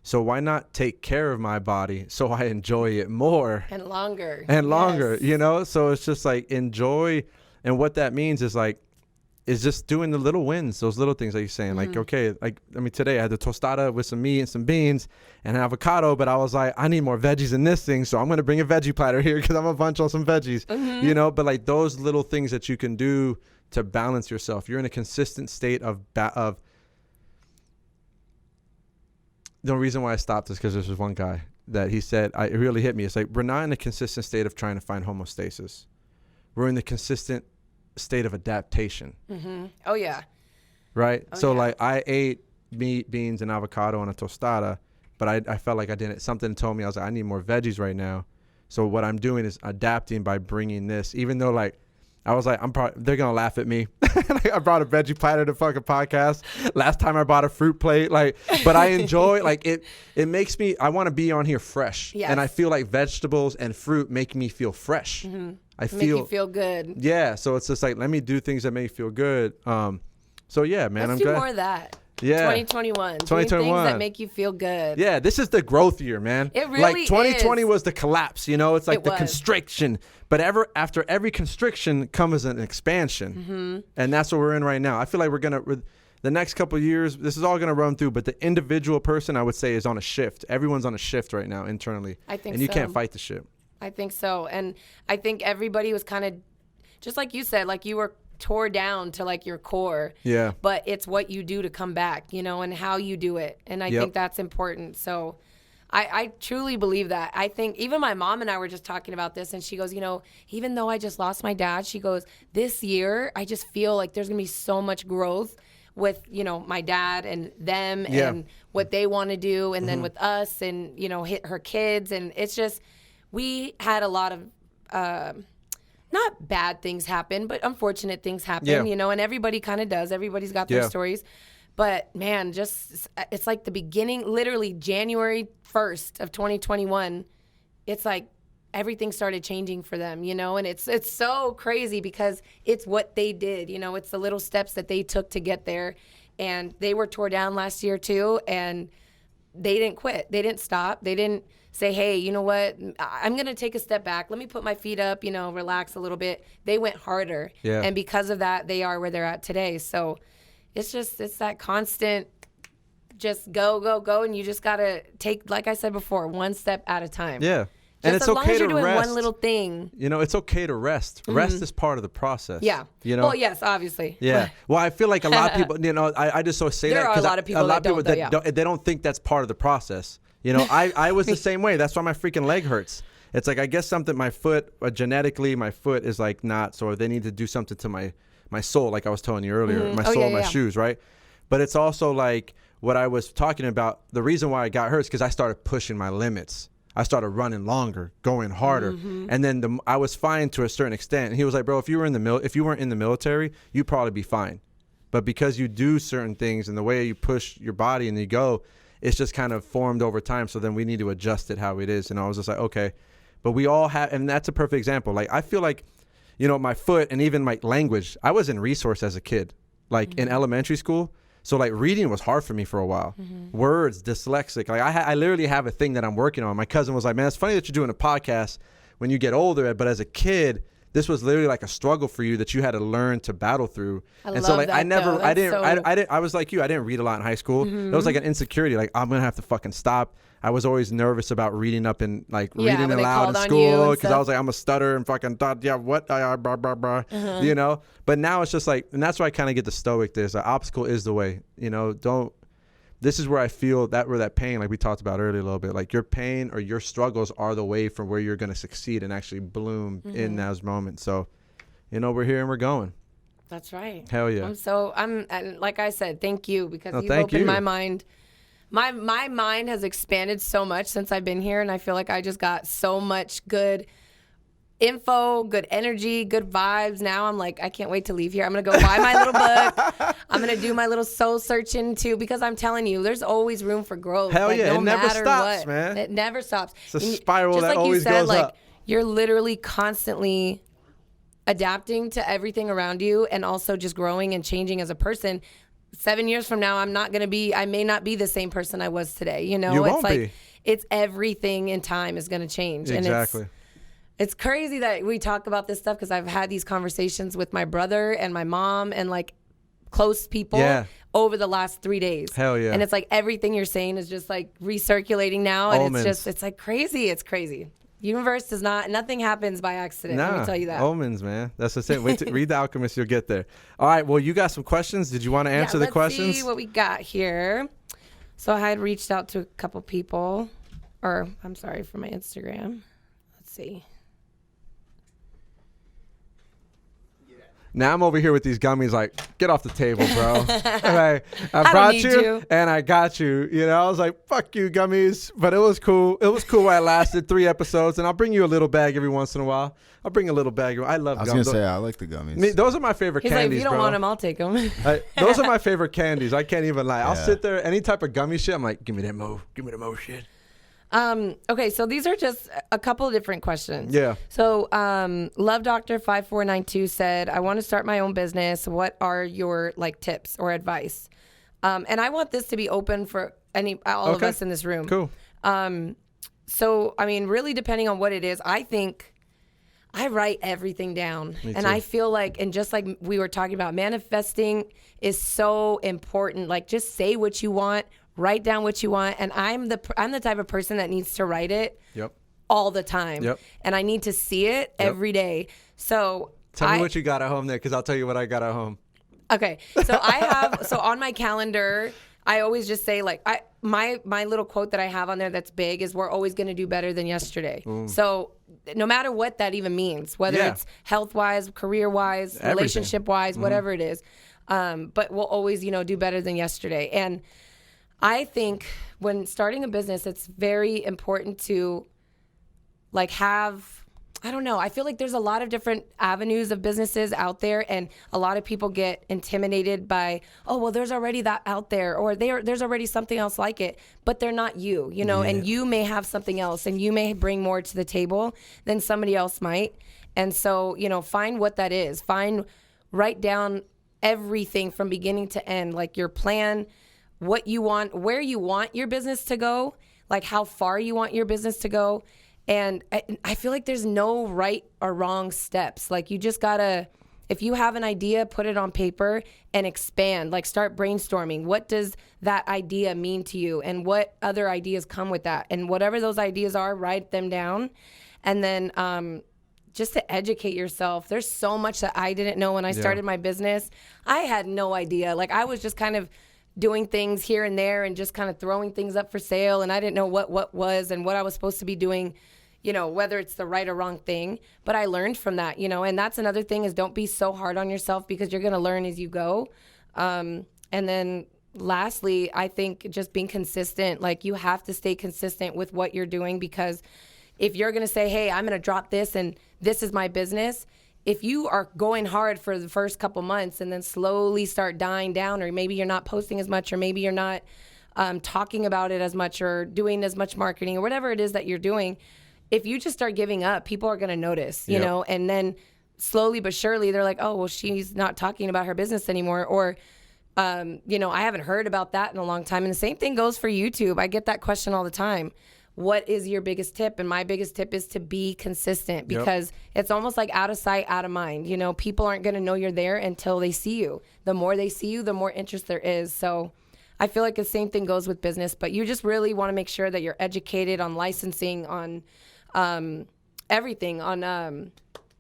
So why not take care of my body so I enjoy it more
and longer,
yes. You know? So it's just like enjoy, and what that means is like, is just doing the little wins, those little things that you're saying. Like, okay, like, I mean, today I had the tostada with some meat and some beans and an avocado, but I was like, I need more veggies in this thing, so I'm going to bring a veggie platter here because I'm going to bunch on some veggies, you know? But like those little things that you can do to balance yourself. You're in a consistent state of the reason why I stopped is because there's this one guy that he said, it really hit me. It's like, we're not in a consistent state of trying to find homeostasis. We're in the consistent state of adaptation.
Oh yeah.
Right.
Oh,
so
yeah.
like I ate meat, beans, and avocado on a tostada, but I felt like I didn't. Something told me, I was like, I need more veggies right now. So what I'm doing is adapting by bringing this, even though like I was like, they're gonna laugh at me. Like, I brought a veggie platter to fucking podcast. Last time I bought a fruit plate, like, but I enjoy like it. It makes me. I want to be on here fresh, and I feel like vegetables and fruit make me feel fresh. I
make you feel good.
Yeah, so it's just like, let me do things that make me feel good. So yeah, man,
Let's do more of that.
Yeah.
2021. 2021. Things that make you feel good.
Yeah, this is the growth year, man.
It really
like 2020
is.
Was the collapse, you know? It's like the constriction. But after every constriction comes an expansion. And that's what we're in right now. I feel like we're going to, the next couple of years, this is all going to run through, but the individual person, I would say, is on a shift. Everyone's on a shift right now internally.
I think
and you can't fight the shit.
I think so. And I think everybody was kind of, just like you said, like you were tore down to like your core.
Yeah.
But it's what you do to come back, you know, and how you do it. And I think that's important. So I truly believe that. I think even my mom and I were just talking about this, and she goes, you know, even though I just lost my dad, she goes, this year, I just feel like there's going to be so much growth with, you know, my dad and them and what they want to do. And then with us and, you know, her kids. And it's just, we had a lot of, not bad things happen, but unfortunate things happen, you know, and everybody kind of does. Everybody's got their stories. But, man, just it's like the beginning, literally January 1st of 2021, it's like everything started changing for them, you know, and it's so crazy because it's what they did, you know, it's the little steps that they took to get there. And they were tore down last year, too, and they didn't quit. They didn't stop. They didn't say, hey, you know what, I'm going to take a step back. Let me put my feet up, you know, relax a little bit. They went harder. Yeah. And because of that, they are where they're at today. So it's that constant just go, go, go. And you just got to take, like I said before, one step at a time.
Yeah.
Just
and it's
as long
okay
as you're
to
doing
rest.
One little thing.
You know, it's okay to rest. Rest is part of the process.
Yeah.
You know?
Well, yes, obviously.
Yeah. Well, I feel like a lot of people, you know, I just so say
there
that
are a lot of people that
they don't think that's part of the process. You know, I was the same way. That's why my freaking leg hurts. It's like, I guess something, my foot, genetically, my foot is like not, so they need to do something to my sole, like I was telling you earlier, my sole, my shoes, right? But it's also like what I was talking about, the reason why I got hurt is because I started pushing my limits. I started running longer, going harder. And then I was fine to a certain extent. And he was like, bro, if you weren't in the military, you'd probably be fine. But because you do certain things and the way you push your body and you go, it's just kind of formed over time. So then we need to adjust it how it is. And I was just like, okay. But we all have, and that's a perfect example. Like, I feel like, you know, my foot and even my language, I was in resource as a kid, like in elementary school. So like reading was hard for me for a while. Words, dyslexic. Like I literally have a thing that I'm working on. My cousin was like, man, it's funny that you're doing a podcast when you get older, but as a kid, this was literally like a struggle for you that you had to learn to battle through. I was like you, I didn't read a lot in high school. It was like an insecurity. Like, I'm going to have to fucking stop. I was always nervous about reading up and like reading aloud in school because I was like, I'm a stutter and fucking you know. But now it's just like, and that's why I kind of get the stoic. There's an obstacle is the way, you know. This is where I feel where that pain, like we talked about earlier a little bit, like your pain or your struggles are the way from where you're going to succeed and actually bloom in those moments. So, you know, we're here and we're going.
That's right.
Hell yeah.
And like I said, thank you because you've opened my mind. My mind has expanded so much since I've been here, and I feel like I just got so much good info, good energy, good vibes. Now I'm like, I can't wait to leave here. I'm going to go buy my little book. I'm going to do my little soul searching too, because I'm telling you, there's always room for growth.
Hell yeah.
No
it never
matter
stops,
what.
man.
It never stops.
It's a spiral
just
that
like
always
you said,
goes
like,
up.
You're literally constantly adapting to everything around you and also just growing and changing as a person. 7 years from now, I may not be the same person I was today. You know,
won't be.
It's everything in time is going to change.
Exactly.
And it's crazy that we talk about this stuff because I've had these conversations with my brother and my mom and like close people over the last 3 days.
Hell yeah.
And it's like everything you're saying is just like recirculating now. And
Omens.
it's like crazy. It's crazy. Universe does not, nothing happens by accident. Let me tell you that.
Omens, man. That's the thing. Wait to read The Alchemist, you'll get there. All right, well, you got some questions. Did you want to answer the questions?
Let's see what we got here. So I had reached out to a couple people, or I'm sorry, for my Instagram. Let's see.
Now I'm over here with these gummies like, get off the table, bro. I brought you and I got you. You know, I was like, fuck you, gummies. But it was cool. It was cool while it lasted 3 episodes. And I'll bring you a little bag every once in a while. I'll bring a little bag. I love gummies.
I was going to say, I like the gummies.
Those are my favorite candies,
like, if you don't want them, I'll take them.
Those are my favorite candies. I can't even lie. I'll sit there, any type of gummy shit, I'm like, give me that mo. Give me the mo shit.
Okay, so these are just a couple of different questions.
Yeah.
So, Love Doctor 5492 said, I want to start my own business. What are your like tips or advice? And I want this to be open for all of us in this room.
Cool.
So, I mean, really depending on what it is, I think I write everything down. And I feel like, and just like we were talking about, manifesting is so important. Like, just say what you want. Write down what you want, and I'm the type of person that needs to write it all the time, and I need to see it every day. So
tell me what you got at home there, because I'll tell you what I got at home.
Okay, so I have on my calendar, I always just say like my little quote that I have on there that's big is we're always going to do better than yesterday. So no matter what that even means, whether it's health wise, career wise, relationship wise, whatever it is, but we'll always do better than yesterday. And I think when starting a business, it's very important to like have, I don't know, I feel like there's a lot of different avenues of businesses out there, and a lot of people get intimidated by, oh, well, there's already that out there, or there's already something else like it, but they're not you, and you may have something else, and you may bring more to the table than somebody else might. And so, find what that is. Write down everything from beginning to end, like your plan, what you want, where you want your business to go, like how far you want your business to go. And I feel like there's no right or wrong steps. Like you just gotta, if you have an idea, put it on paper and expand, like start brainstorming. What does that idea mean to you? And what other ideas come with that? And whatever those ideas are, write them down. And then just to educate yourself. There's so much that I didn't know when I started my business. I had no idea. Like I was just kind of doing things here and there and just kind of throwing things up for sale. And I didn't know what was and what I was supposed to be doing, whether it's the right or wrong thing. But I learned from that, and that's another thing is don't be so hard on yourself because you're going to learn as you go. And then lastly, I think just being consistent, like you have to stay consistent with what you're doing, because if you're going to say, hey, I'm going to drop this and this is my business, if you are going hard for the first couple months and then slowly start dying down, or maybe you're not posting as much, or maybe you're not talking about it as much or doing as much marketing or whatever it is that you're doing, if you just start giving up, people are going to notice, you know, and then slowly but surely they're like, oh, well, she's not talking about her business anymore. Or, I haven't heard about that in a long time. And the same thing goes for YouTube. I get that question all the time. What is your biggest tip? And my biggest tip is to be consistent, because it's almost like out of sight, out of mind. People aren't going to know you're there until they see you. The more they see you, the more interest there is. So I feel like the same thing goes with business, but you just really want to make sure that you're educated on licensing, on everything, on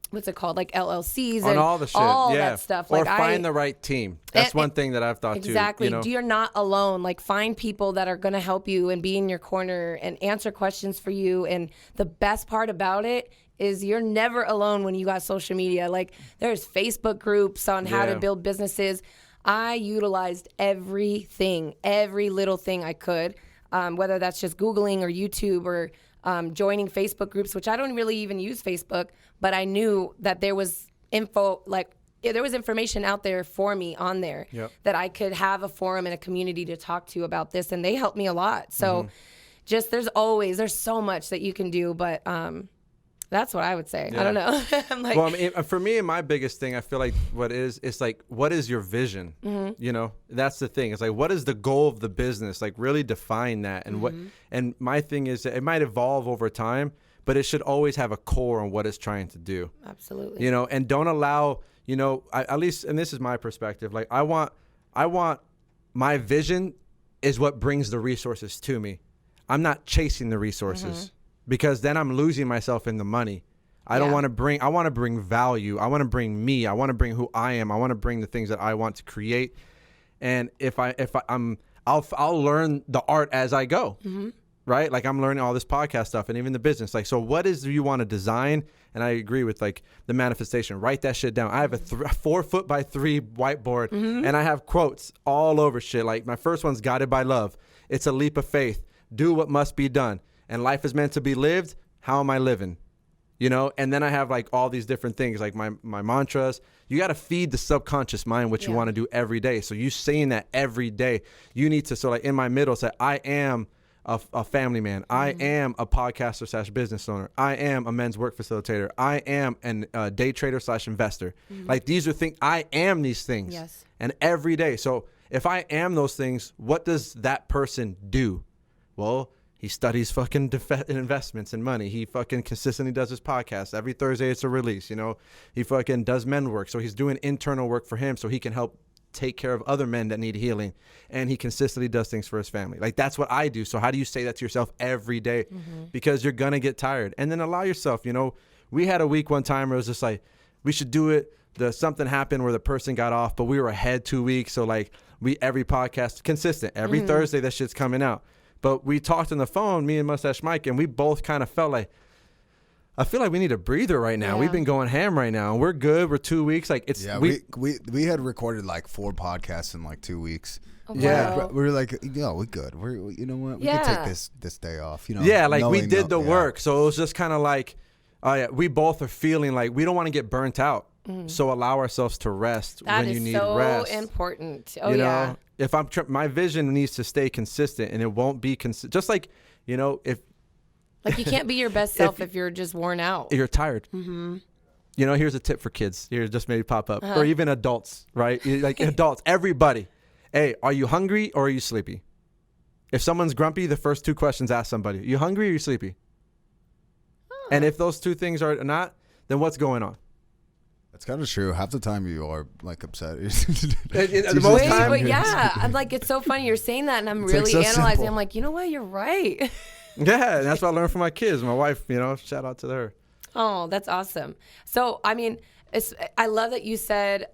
what's it called, like LLCs
on
and
all the shit,
all that stuff.
Or find the right team. That's one thing that I've thought
exactly.
too.
You're not alone. Like find people that are going to help you and be in your corner and answer questions for you. And the best part about it is you're never alone when you got social media. Like there's Facebook groups on how to build businesses. I utilized everything, every little thing I could, whether that's just Googling or YouTube or joining Facebook groups, which I don't really even use Facebook, but I knew that there was there was information out there for me on there that I could have a forum and a community to talk to about this, and they helped me a lot. So just there's so much that you can do, but That's what I would say.
Yeah.
I don't know. I'm like,
well, I mean, for me, my biggest thing, I feel like it's like, what is your vision? You know, that's the thing. It's like, what is the goal of the business? Like, really define that. And and my thing is that it might evolve over time, but it should always have a core on what it's trying to do.
Absolutely.
You know, and don't allow, you know, at least, and this is my perspective. Like, I want my vision is what brings the resources to me. I'm not chasing the resources. Because then I'm losing myself in the money. I want to bring value. I want to bring me. I want to bring who I am. I want to bring the things that I want to create. And I'll learn the art as I go. Right? Like, I'm learning all this podcast stuff and even the business. Like, so what is you want to design? And I agree with like the manifestation. Write that shit down. I have a 4-foot-by-3 whiteboard and I have quotes all over shit. Like, my first one's guided by love. It's a leap of faith. Do what must be done. And life is meant to be lived. How am I living? You know? And then I have like all these different things, like my mantras. You got to feed the subconscious mind what you want to do every day. So you saying that every day, you need to, so like in my middle, say, I am a family man. I am a podcaster / business owner. I am a men's work facilitator. I am a day trader / investor. Like, these are things, I am these things.
Yes.
And every day. So if I am those things, what does that person do? Well, he studies fucking investments and money. He fucking consistently does his podcast. Every Thursday it's a release, you know. He fucking does men work. So he's doing internal work for him so he can help take care of other men that need healing. And he consistently does things for his family. Like, that's what I do. So how do you say that to yourself every day? Because you're going to get tired. And then allow yourself, you know. We had a week one time where it was just like, we should do it. Something happened where the person got off, but we were ahead 2 weeks. So like, every podcast, consistent. Every Thursday that shit's coming out. But we talked on the phone, me and Mustache Mike, and we both kind of felt like, I feel like we need a breather right now. We've been going ham right now, and we're good. We're 2 weeks. Like, it's
we had recorded like 4 podcasts in like 2 weeks.
Oh,
yeah,
wow.
We were like, yo, we're good. You know what? We can take this day off. You know.
Yeah, like we did the work, so it was just kind of like, we both are feeling like we don't want to get burnt out. So allow ourselves to rest when you need rest.
That is so important. Oh,
you know?
yeah.
If my vision needs to stay consistent, and it won't be consistent. Just like, you know, if
like, you can't be your best self if you're just worn out.
You're tired. You know, here's a tip for kids. Here, just maybe pop up, or even adults, right? Like, adults, everybody. Hey, are you hungry or are you sleepy? If someone's grumpy, the first 2 questions ask somebody: you hungry or you sleepy? And if those 2 things are not, then what's going on?
It's kind of true. Half the time you are like upset.
But yeah, I'm like, it's so funny you're saying that, and I'm really
so
analyzing.
simple.
I'm like, you know what? You're right.
Yeah, and that's what I learned from my kids. My wife, you know, shout out to her.
Oh, that's awesome. So, I mean, I love that you said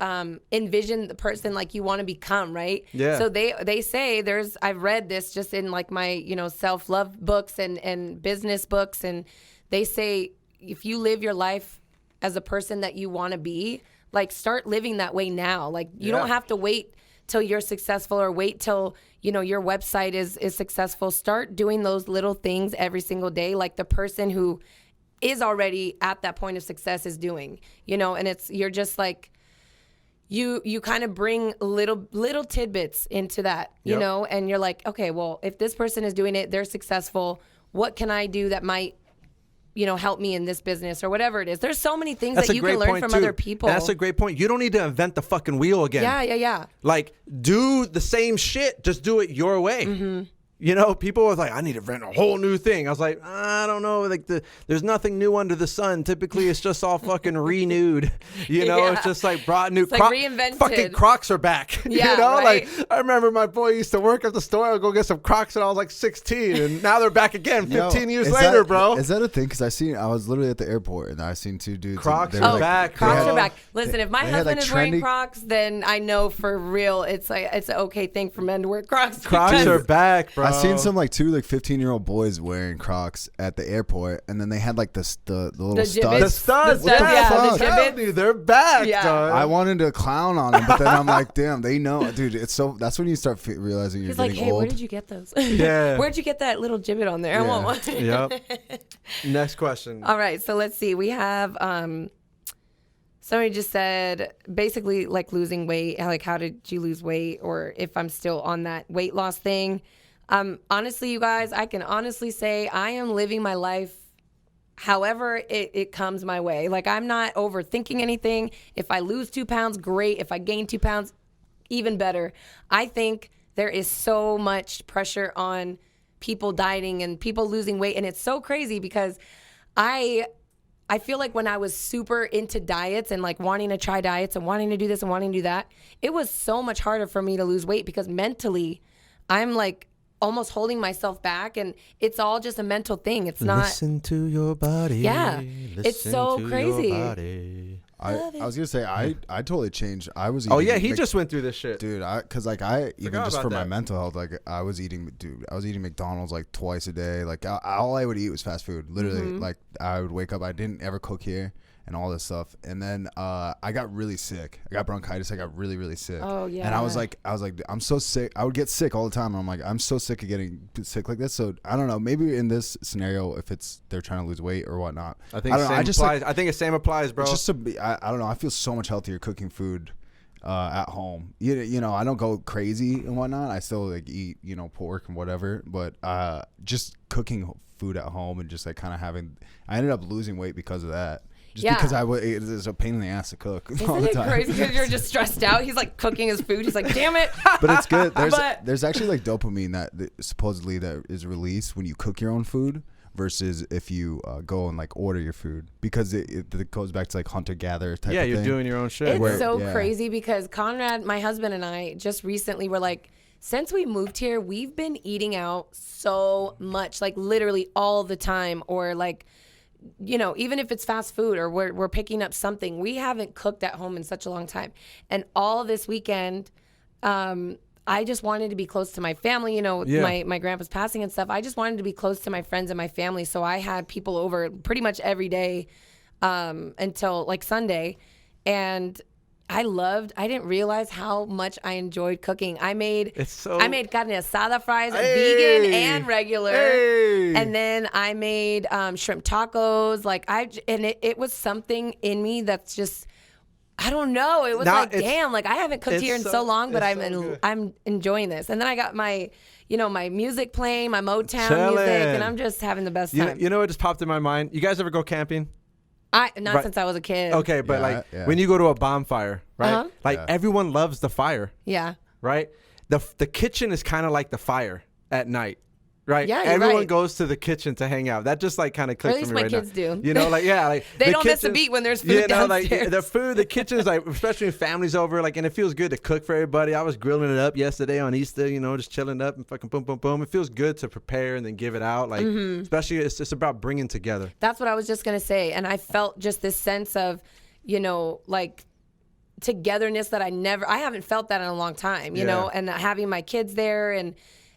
envision the person like you want to become, right?
Yeah.
So they say I've read this just in like my, you know, self-love books and business books, and they say if you live your life as a person that you want to be, like, start living that way now. Like, you don't have to wait till you're successful or wait till, you know, your website is successful. Start doing those little things every single day, like the person who is already at that point of success is doing, you know. And you're just like, you kind of bring little tidbits into that, you know, and you're like, okay, well, if this person is doing it, they're successful, what can I do that might, you know, help me in this business or whatever it is. There's so many things that you can learn from other people.
That's a great point. You don't need to invent the fucking wheel again.
Yeah.
Like, do the same shit, just do it your way. You know, people were like, I need to invent a whole new thing. I was like, I don't know. Like, there's nothing new under the sun. Typically, it's just all fucking renewed. You know, it's just like brought new.
It's like reinvented.
Fucking Crocs are back.
Yeah,
you know,
right?
like, I remember my boy used to work at the store. I would go get some Crocs when I was like 16, and now they're back again 15 years later, bro.
Is that a thing? Because I was literally at the airport and I seen 2 dudes.
Crocs
are
back.
Crocs are back. Listen, if my husband
like
is wearing Crocs, then I know for real it's like it's an okay thing for men to wear Crocs.
Crocs are back, bro.
I seen some like 2 like 15-year-old boys wearing Crocs at the airport, and then they had like the little studs.
The studs,
The studs, yeah, the
I'm telling
gibbets.
you, they're back.
Yeah.
dog.
I wanted to clown on them, but then I'm like, damn, they know, dude. It's so. That's when you start realizing you're
He's like,
getting
hey,
old.
where did you get those?
Yeah.
Where'd you get that little gibbet on there? I want one.
Yep. Next question.
All right, so let's see. We have somebody just said basically like losing weight. Like, how did you lose weight, or if I'm still on that weight loss thing? Honestly, you guys, I can honestly say I am living my life however it comes my way. Like, I'm not overthinking anything. If I lose 2 pounds, great. If I gain 2 pounds, even better. I think there is so much pressure on people dieting and people losing weight. And it's so crazy because I feel like when I was super into diets and like wanting to try diets and wanting to do this and wanting to do that, it was so much harder for me to lose weight because mentally I'm like almost holding myself back, and it's all just a mental thing. It's not.
Listen to your body.
Yeah. It's so crazy.
Your body.
I was gonna say I totally changed. I was
Oh
eating
yeah, he just went through this shit,
dude. Because like I even just for my
that.
mental health, like I was eating McDonald's like twice a day. Like all I would eat was fast food. Literally, like I would wake up. I didn't ever cook here and all this stuff. And then I got really sick. I got bronchitis. I got really, really sick.
Oh yeah.
And I was like, I'm so sick. I would get sick all the time. And I'm like, I'm so sick of getting sick like this. So I don't know. Maybe in this scenario, if they're trying to lose weight or whatnot.
I think I think the same applies, bro.
Just to be, I don't know. I feel so much healthier cooking food at home. You know, I don't go crazy and whatnot. I still like eat, pork and whatever. But just cooking food at home and just like kind of I ended up losing weight because of that. Just because it's a pain in the ass to cook all the time.
Isn't it crazy because you're just stressed out? He's like cooking his food. He's like, damn it.
But it's good. There's actually like dopamine that supposedly that is released when you cook your own food versus if you go and like order your food, because it goes back to like hunter-gatherer type of thing.
Yeah, you're doing your own shit.
It's crazy because Conrad, my husband, and I just recently were like, since we moved here, we've been eating out so much, like literally all the time, or like, even if it's fast food or we're picking up something, we haven't cooked at home in such a long time. And all this weekend, I just wanted to be close to my family, my grandpa's passing and stuff. I just wanted to be close to my friends and my family. So I had people over pretty much every day until like Sunday. And I didn't realize how much I enjoyed cooking. I made carne asada fries, vegan and regular. And then I made shrimp tacos. It was something in me that's just, I don't know. It was damn, I haven't cooked here in so long, but I'm enjoying this. And then I got my, my music playing, my Motown music, and I'm just having the best time.
You know what just popped in my mind? You guys ever go camping?
Since I was a kid.
Okay, but when you go to a bonfire, right? Everyone loves the fire.
Yeah.
Right? The kitchen is kind of like the fire at night. Right?
Yeah,
everyone goes to the kitchen to hang out. That just kind of clicked for me right now.
Or at least my kids do.
They
don't miss a beat when there's food downstairs.
The food, the kitchen's especially when family's over, and it feels good to cook for everybody. I was grilling it up yesterday on Easter, just chilling up and fucking boom, boom, boom. It feels good to prepare and then give it out. Especially it's just about bringing together.
That's what I was just going to say. And I felt just this sense of, togetherness that I haven't felt that in a long time, and having my kids there and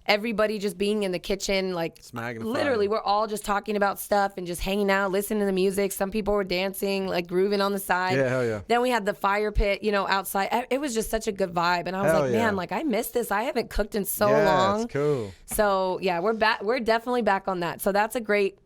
everybody just being in the kitchen, literally we're all just talking about stuff and just hanging out, listening to the music. Some people were dancing, grooving on the side.
Yeah, hell yeah.
Then we had the fire pit, outside. It was just such a good vibe. And I was man, I miss this. I haven't cooked in so long.
That's cool.
So yeah, we're back. We're definitely back on that. So that's a great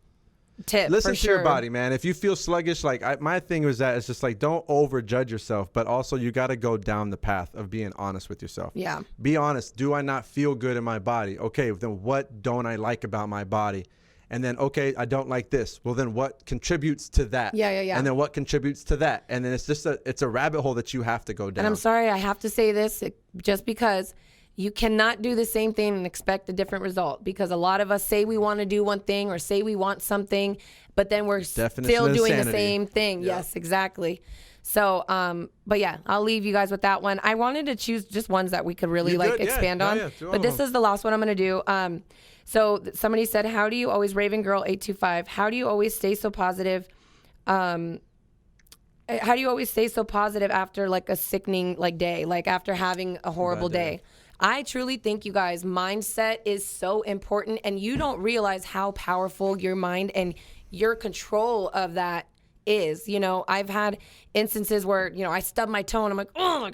tip.
Listen
for
to
sure.
your body, man. If you feel sluggish, my thing was that it's just don't overjudge yourself, but also you got to go down the path of being honest with yourself.
Yeah.
Be honest. Do I not feel good in my body? Okay, then what don't I like about my body? And then, okay, I don't like this. Well, then what contributes to that?
Yeah.
And then what contributes to that? And then it's just it's a rabbit hole that you have to go down.
And I'm sorry, I have to say this just because you cannot do the same thing and expect a different result, because a lot of us say we want to do one thing or say we want something, but then we're still doing the same thing. Yeah. Yes, exactly. So, but yeah, I'll leave you guys with that one. I wanted to choose just ones that we could really expand on, but this is the last one I'm going to do. So somebody said, how do you always, Raven Girl 825, how do you always stay so positive? How do you always stay so positive after a sickening day, after having a horrible day? I truly think, you guys, mindset is so important, and you don't realize how powerful your mind and your control of that is. I've had instances where, I stub my toe and I'm like, oh,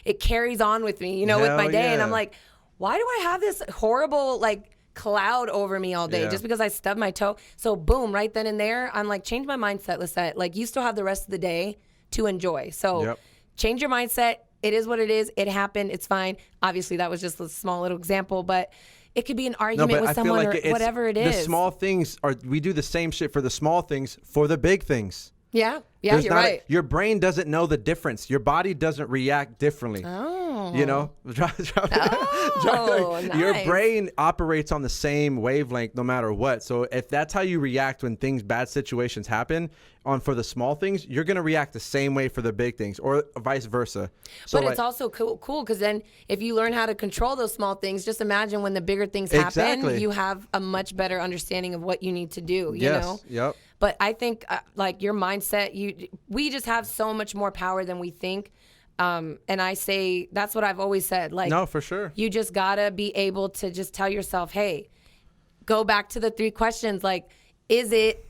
it carries on with me, with my day. And I'm like, why do I have this horrible, cloud over me all day just because I stubbed my toe? So boom, right then and there, I'm like, change my mindset, Lycette. You still have the rest of the day to enjoy. So change your mindset. it is what it is. It happened. It's fine. Obviously, that was just a small little example, but it could be an argument with someone or whatever it is.
The small things we do the same shit for the small things for the big things.
Yeah, you're right.
Your brain doesn't know the difference. Your body doesn't react differently.
Oh.
You know?
Nice.
Your brain operates on the same wavelength no matter what. So if that's how you react when bad situations happen for the small things, you're going to react the same way for the big things or vice versa. So
but it's also cool because then if you learn how to control those small things, just imagine when the bigger things happen, you have a much better understanding of what you need to do, you know?
Yep.
But I think like your mindset, we just have so much more power than we think. And I say, that's what I've always said. Like,
no, for sure.
You just gotta be able to just tell yourself, hey, go back to the 3 questions. Like, is it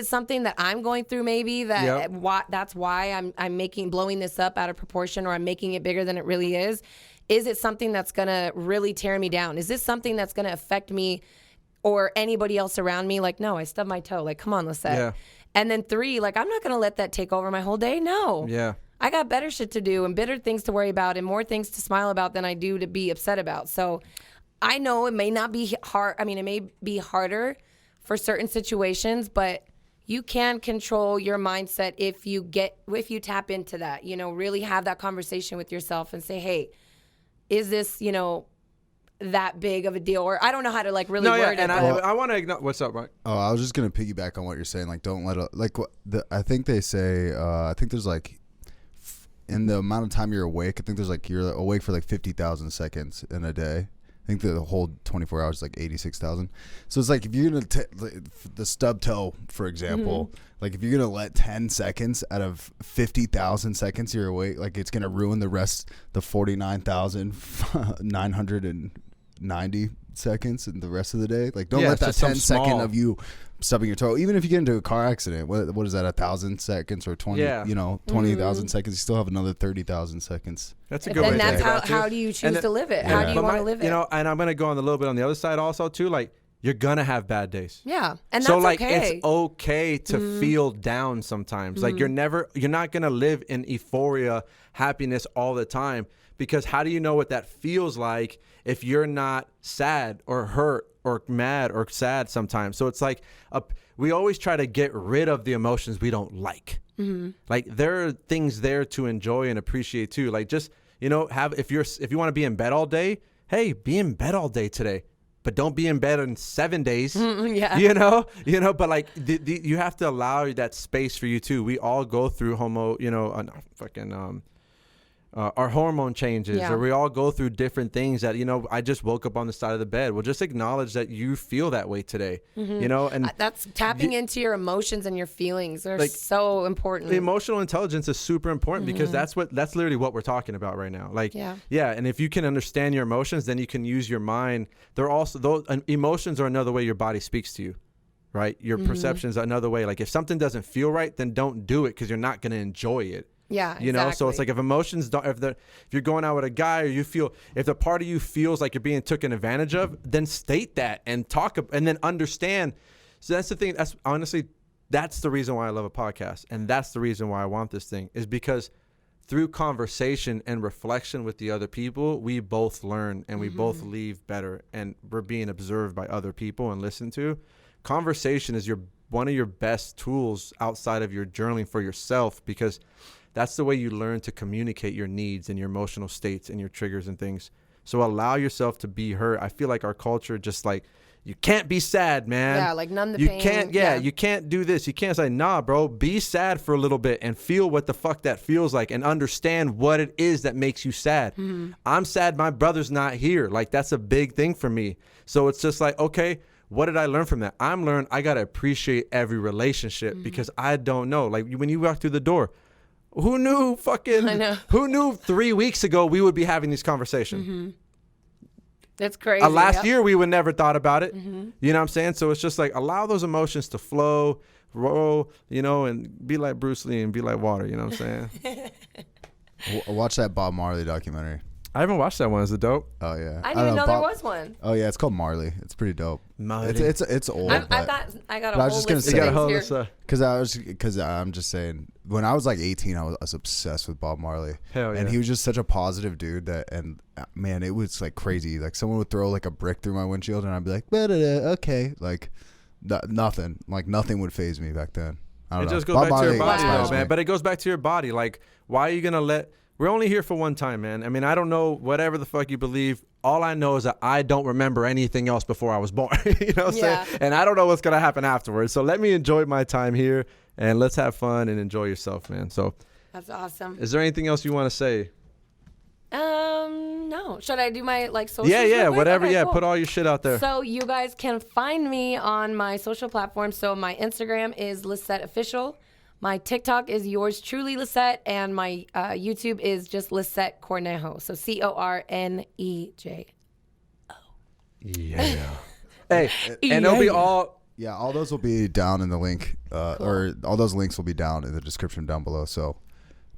something that I'm going through maybe that that's why I'm blowing this up out of proportion, or I'm making it bigger than it really is? Is it something that's gonna really tear me down? Is this something that's gonna affect me or anybody else around me? Like, no, I stubbed my toe. Like, come on, Lycette.
Yeah.
And then 3, like, I'm not going to let that take over my whole day. No.
Yeah.
I got better shit to do and better things to worry about and more things to smile about than I do to be upset about. So I know it may not be hard. I mean, it may be harder for certain situations, but you can control your mindset if you tap into that, really have that conversation with yourself and say, hey, is this, that big of a deal? Or I don't know how to like really word it.
And I want to acknowledge. What's up, Mike?
Oh, I was just gonna piggyback on what you're saying. Like, don't let it. Like, I think they say. I think there's like, in the amount of time you're awake, I think there's like you're awake for like 50,000 seconds in a day. I think the whole 24 hours is like 86,000. So it's like if you're gonna the stub toe, for example, like if you're gonna let 10 seconds out of 50,000 seconds you're awake, like it's gonna ruin the rest, the 49,990 seconds in the rest of the day. Like, don't let that 10 second of you stubbing your toe, even if you get into a car accident, what is that, 1,000 seconds or 20 20,000 seconds, you still have another 30,000 seconds.
That's a good
way
to
think about how do you choose to live it? How do you want to live it?
And I'm gonna go on a little bit on the other side also too. Like, you're gonna have bad days.
Yeah, and that's
so like
okay.
It's okay to feel down sometimes. Like you're not gonna live in euphoria, happiness all the time, because how do you know what that feels like if you're not sad or hurt or mad or sad sometimes? So it's like we always try to get rid of the emotions we don't like. Like there are things there to enjoy and appreciate too. Like just if you want to be in bed all day, hey, be in bed all day today. But don't be in bed in 7 days.
Yeah.
But like you have to allow that space for you too. We all go through our hormone changes, or we all go through different things that, I just woke up on the side of the bed. Well, just acknowledge that you feel that way today, and
that's tapping into your emotions and your feelings. They're so important.
Emotional intelligence is super important because that's literally what we're talking about right now. Like, and if you can understand your emotions, then you can use your mind. Emotions are another way your body speaks to you, right? Your perceptions are another way. Like if something doesn't feel right, then don't do it because you're not going to enjoy it.
Yeah, exactly.
So it's like if emotions don't, if you're going out with a guy, or if the part of you feels like you're being taken advantage of, then state that and talk and then understand. So that's the thing. That's the reason why I love a podcast, and that's the reason why I want this thing, is because through conversation and reflection with the other people, we both learn and we both leave better, and we're being observed by other people and listened to. Conversation is one of your best tools outside of your journaling for yourself, because that's the way you learn to communicate your needs and your emotional states and your triggers and things. So allow yourself to be heard. I feel like our culture just like, you can't be sad, man.
Yeah, like numb the
you
pain.
Can't, you can't do this. You can't say, nah, bro, be sad for a little bit and feel what the fuck that feels like and understand what it is that makes you sad. I'm sad my brother's not here. Like, that's a big thing for me. So it's just like, okay, what did I learn from that? I got to appreciate every relationship because I don't know. Like when you walk through the door, who knew 3 weeks ago we would be having these conversations?
That's crazy.
Last year we would never thought about it. You know what I'm saying? So it's just like, allow those emotions to flow, roll, and be like Bruce Lee and be like water. You know what I'm saying?
Watch that Bob Marley documentary.
I haven't watched that one. Is it dope?
Oh yeah.
I didn't even know there was one.
Oh yeah, it's called Marley. It's pretty dope.
Marley.
It's old.
I
but
got
but
a
I was
whole
just gonna
list
say-
of
You got a
things here.
because I'm just saying, when I was like 18, I was obsessed with Bob Marley.
Hell yeah.
And he was just such a positive dude man, it was like crazy. Like someone would throw like a brick through my windshield and I'd be like, okay, like nothing would faze me back then. I don't
It
know.
just goes
Bob
back to your
Marley
body,
inspires
though, man.
me.
But it goes back to your body. Like, why are you gonna let? We're only here for one time, man. I mean, I don't know whatever the fuck you believe. All I know is that I don't remember anything else before I was born. You know what I'm saying? And I don't know what's gonna happen afterwards. So let me enjoy my time here and let's have fun and enjoy yourself, man. So
That's awesome.
is there anything else you want to say?
No. Should I do my like social?
Yeah, whatever.
Okay,
Yeah,
cool.
put all your shit out there.
So you guys can find me on my social platforms. So my Instagram is Lycette Official. My TikTok is yours truly, Lycette, and my YouTube is just Lycette Cornejo. So Cornejo.
Yeah. Hey, and it'll be all.
Yeah, all those will be down in the link, or all those links will be down in the description down below. So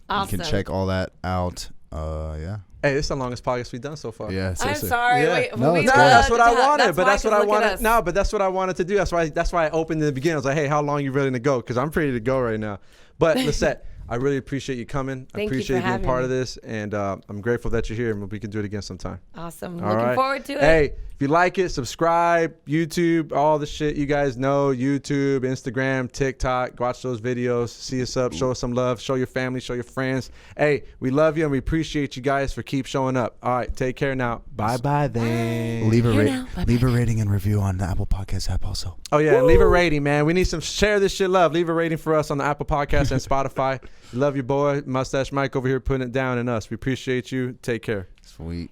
Awesome.
you can check all that out. Yeah.
Hey, this is the longest podcast we've done so far.
Yeah.
I'm
seriously.
sorry.
Yeah.
Wait,
No,
we
it's
No,
good.
that's what I wanted.
That's
But
why,
that's what
'cause
I
look at
wanted.
us.
No, but that's what I wanted to do. That's why I opened in the beginning. I was like, hey, how long you ready to go? Because I'm ready to go right now. But Lycette, I really appreciate you coming. I
Thank you
appreciate
for
you being
having
part
me.
of this, and I'm grateful that you're here. And we can do it again sometime.
Awesome.
All
Looking
right.
forward to it.
Hey, if you like it, subscribe. YouTube, all the shit you guys know. YouTube, Instagram, TikTok. Watch those videos. See us up. Show us some love. Show your family. Show your friends. Hey, we love you and we appreciate you guys for keep showing up. All right, take care now. Bye then.
Leave
Here now. Bye-bye.
leave a rating and review on the Apple Podcast app also.
Oh yeah, and leave a rating, man. We need some share this shit love. Leave a rating for us on the Apple Podcast and Spotify. Love your boy, Mustache Mike over here putting it down in us. We appreciate you. Take care.
Sweet.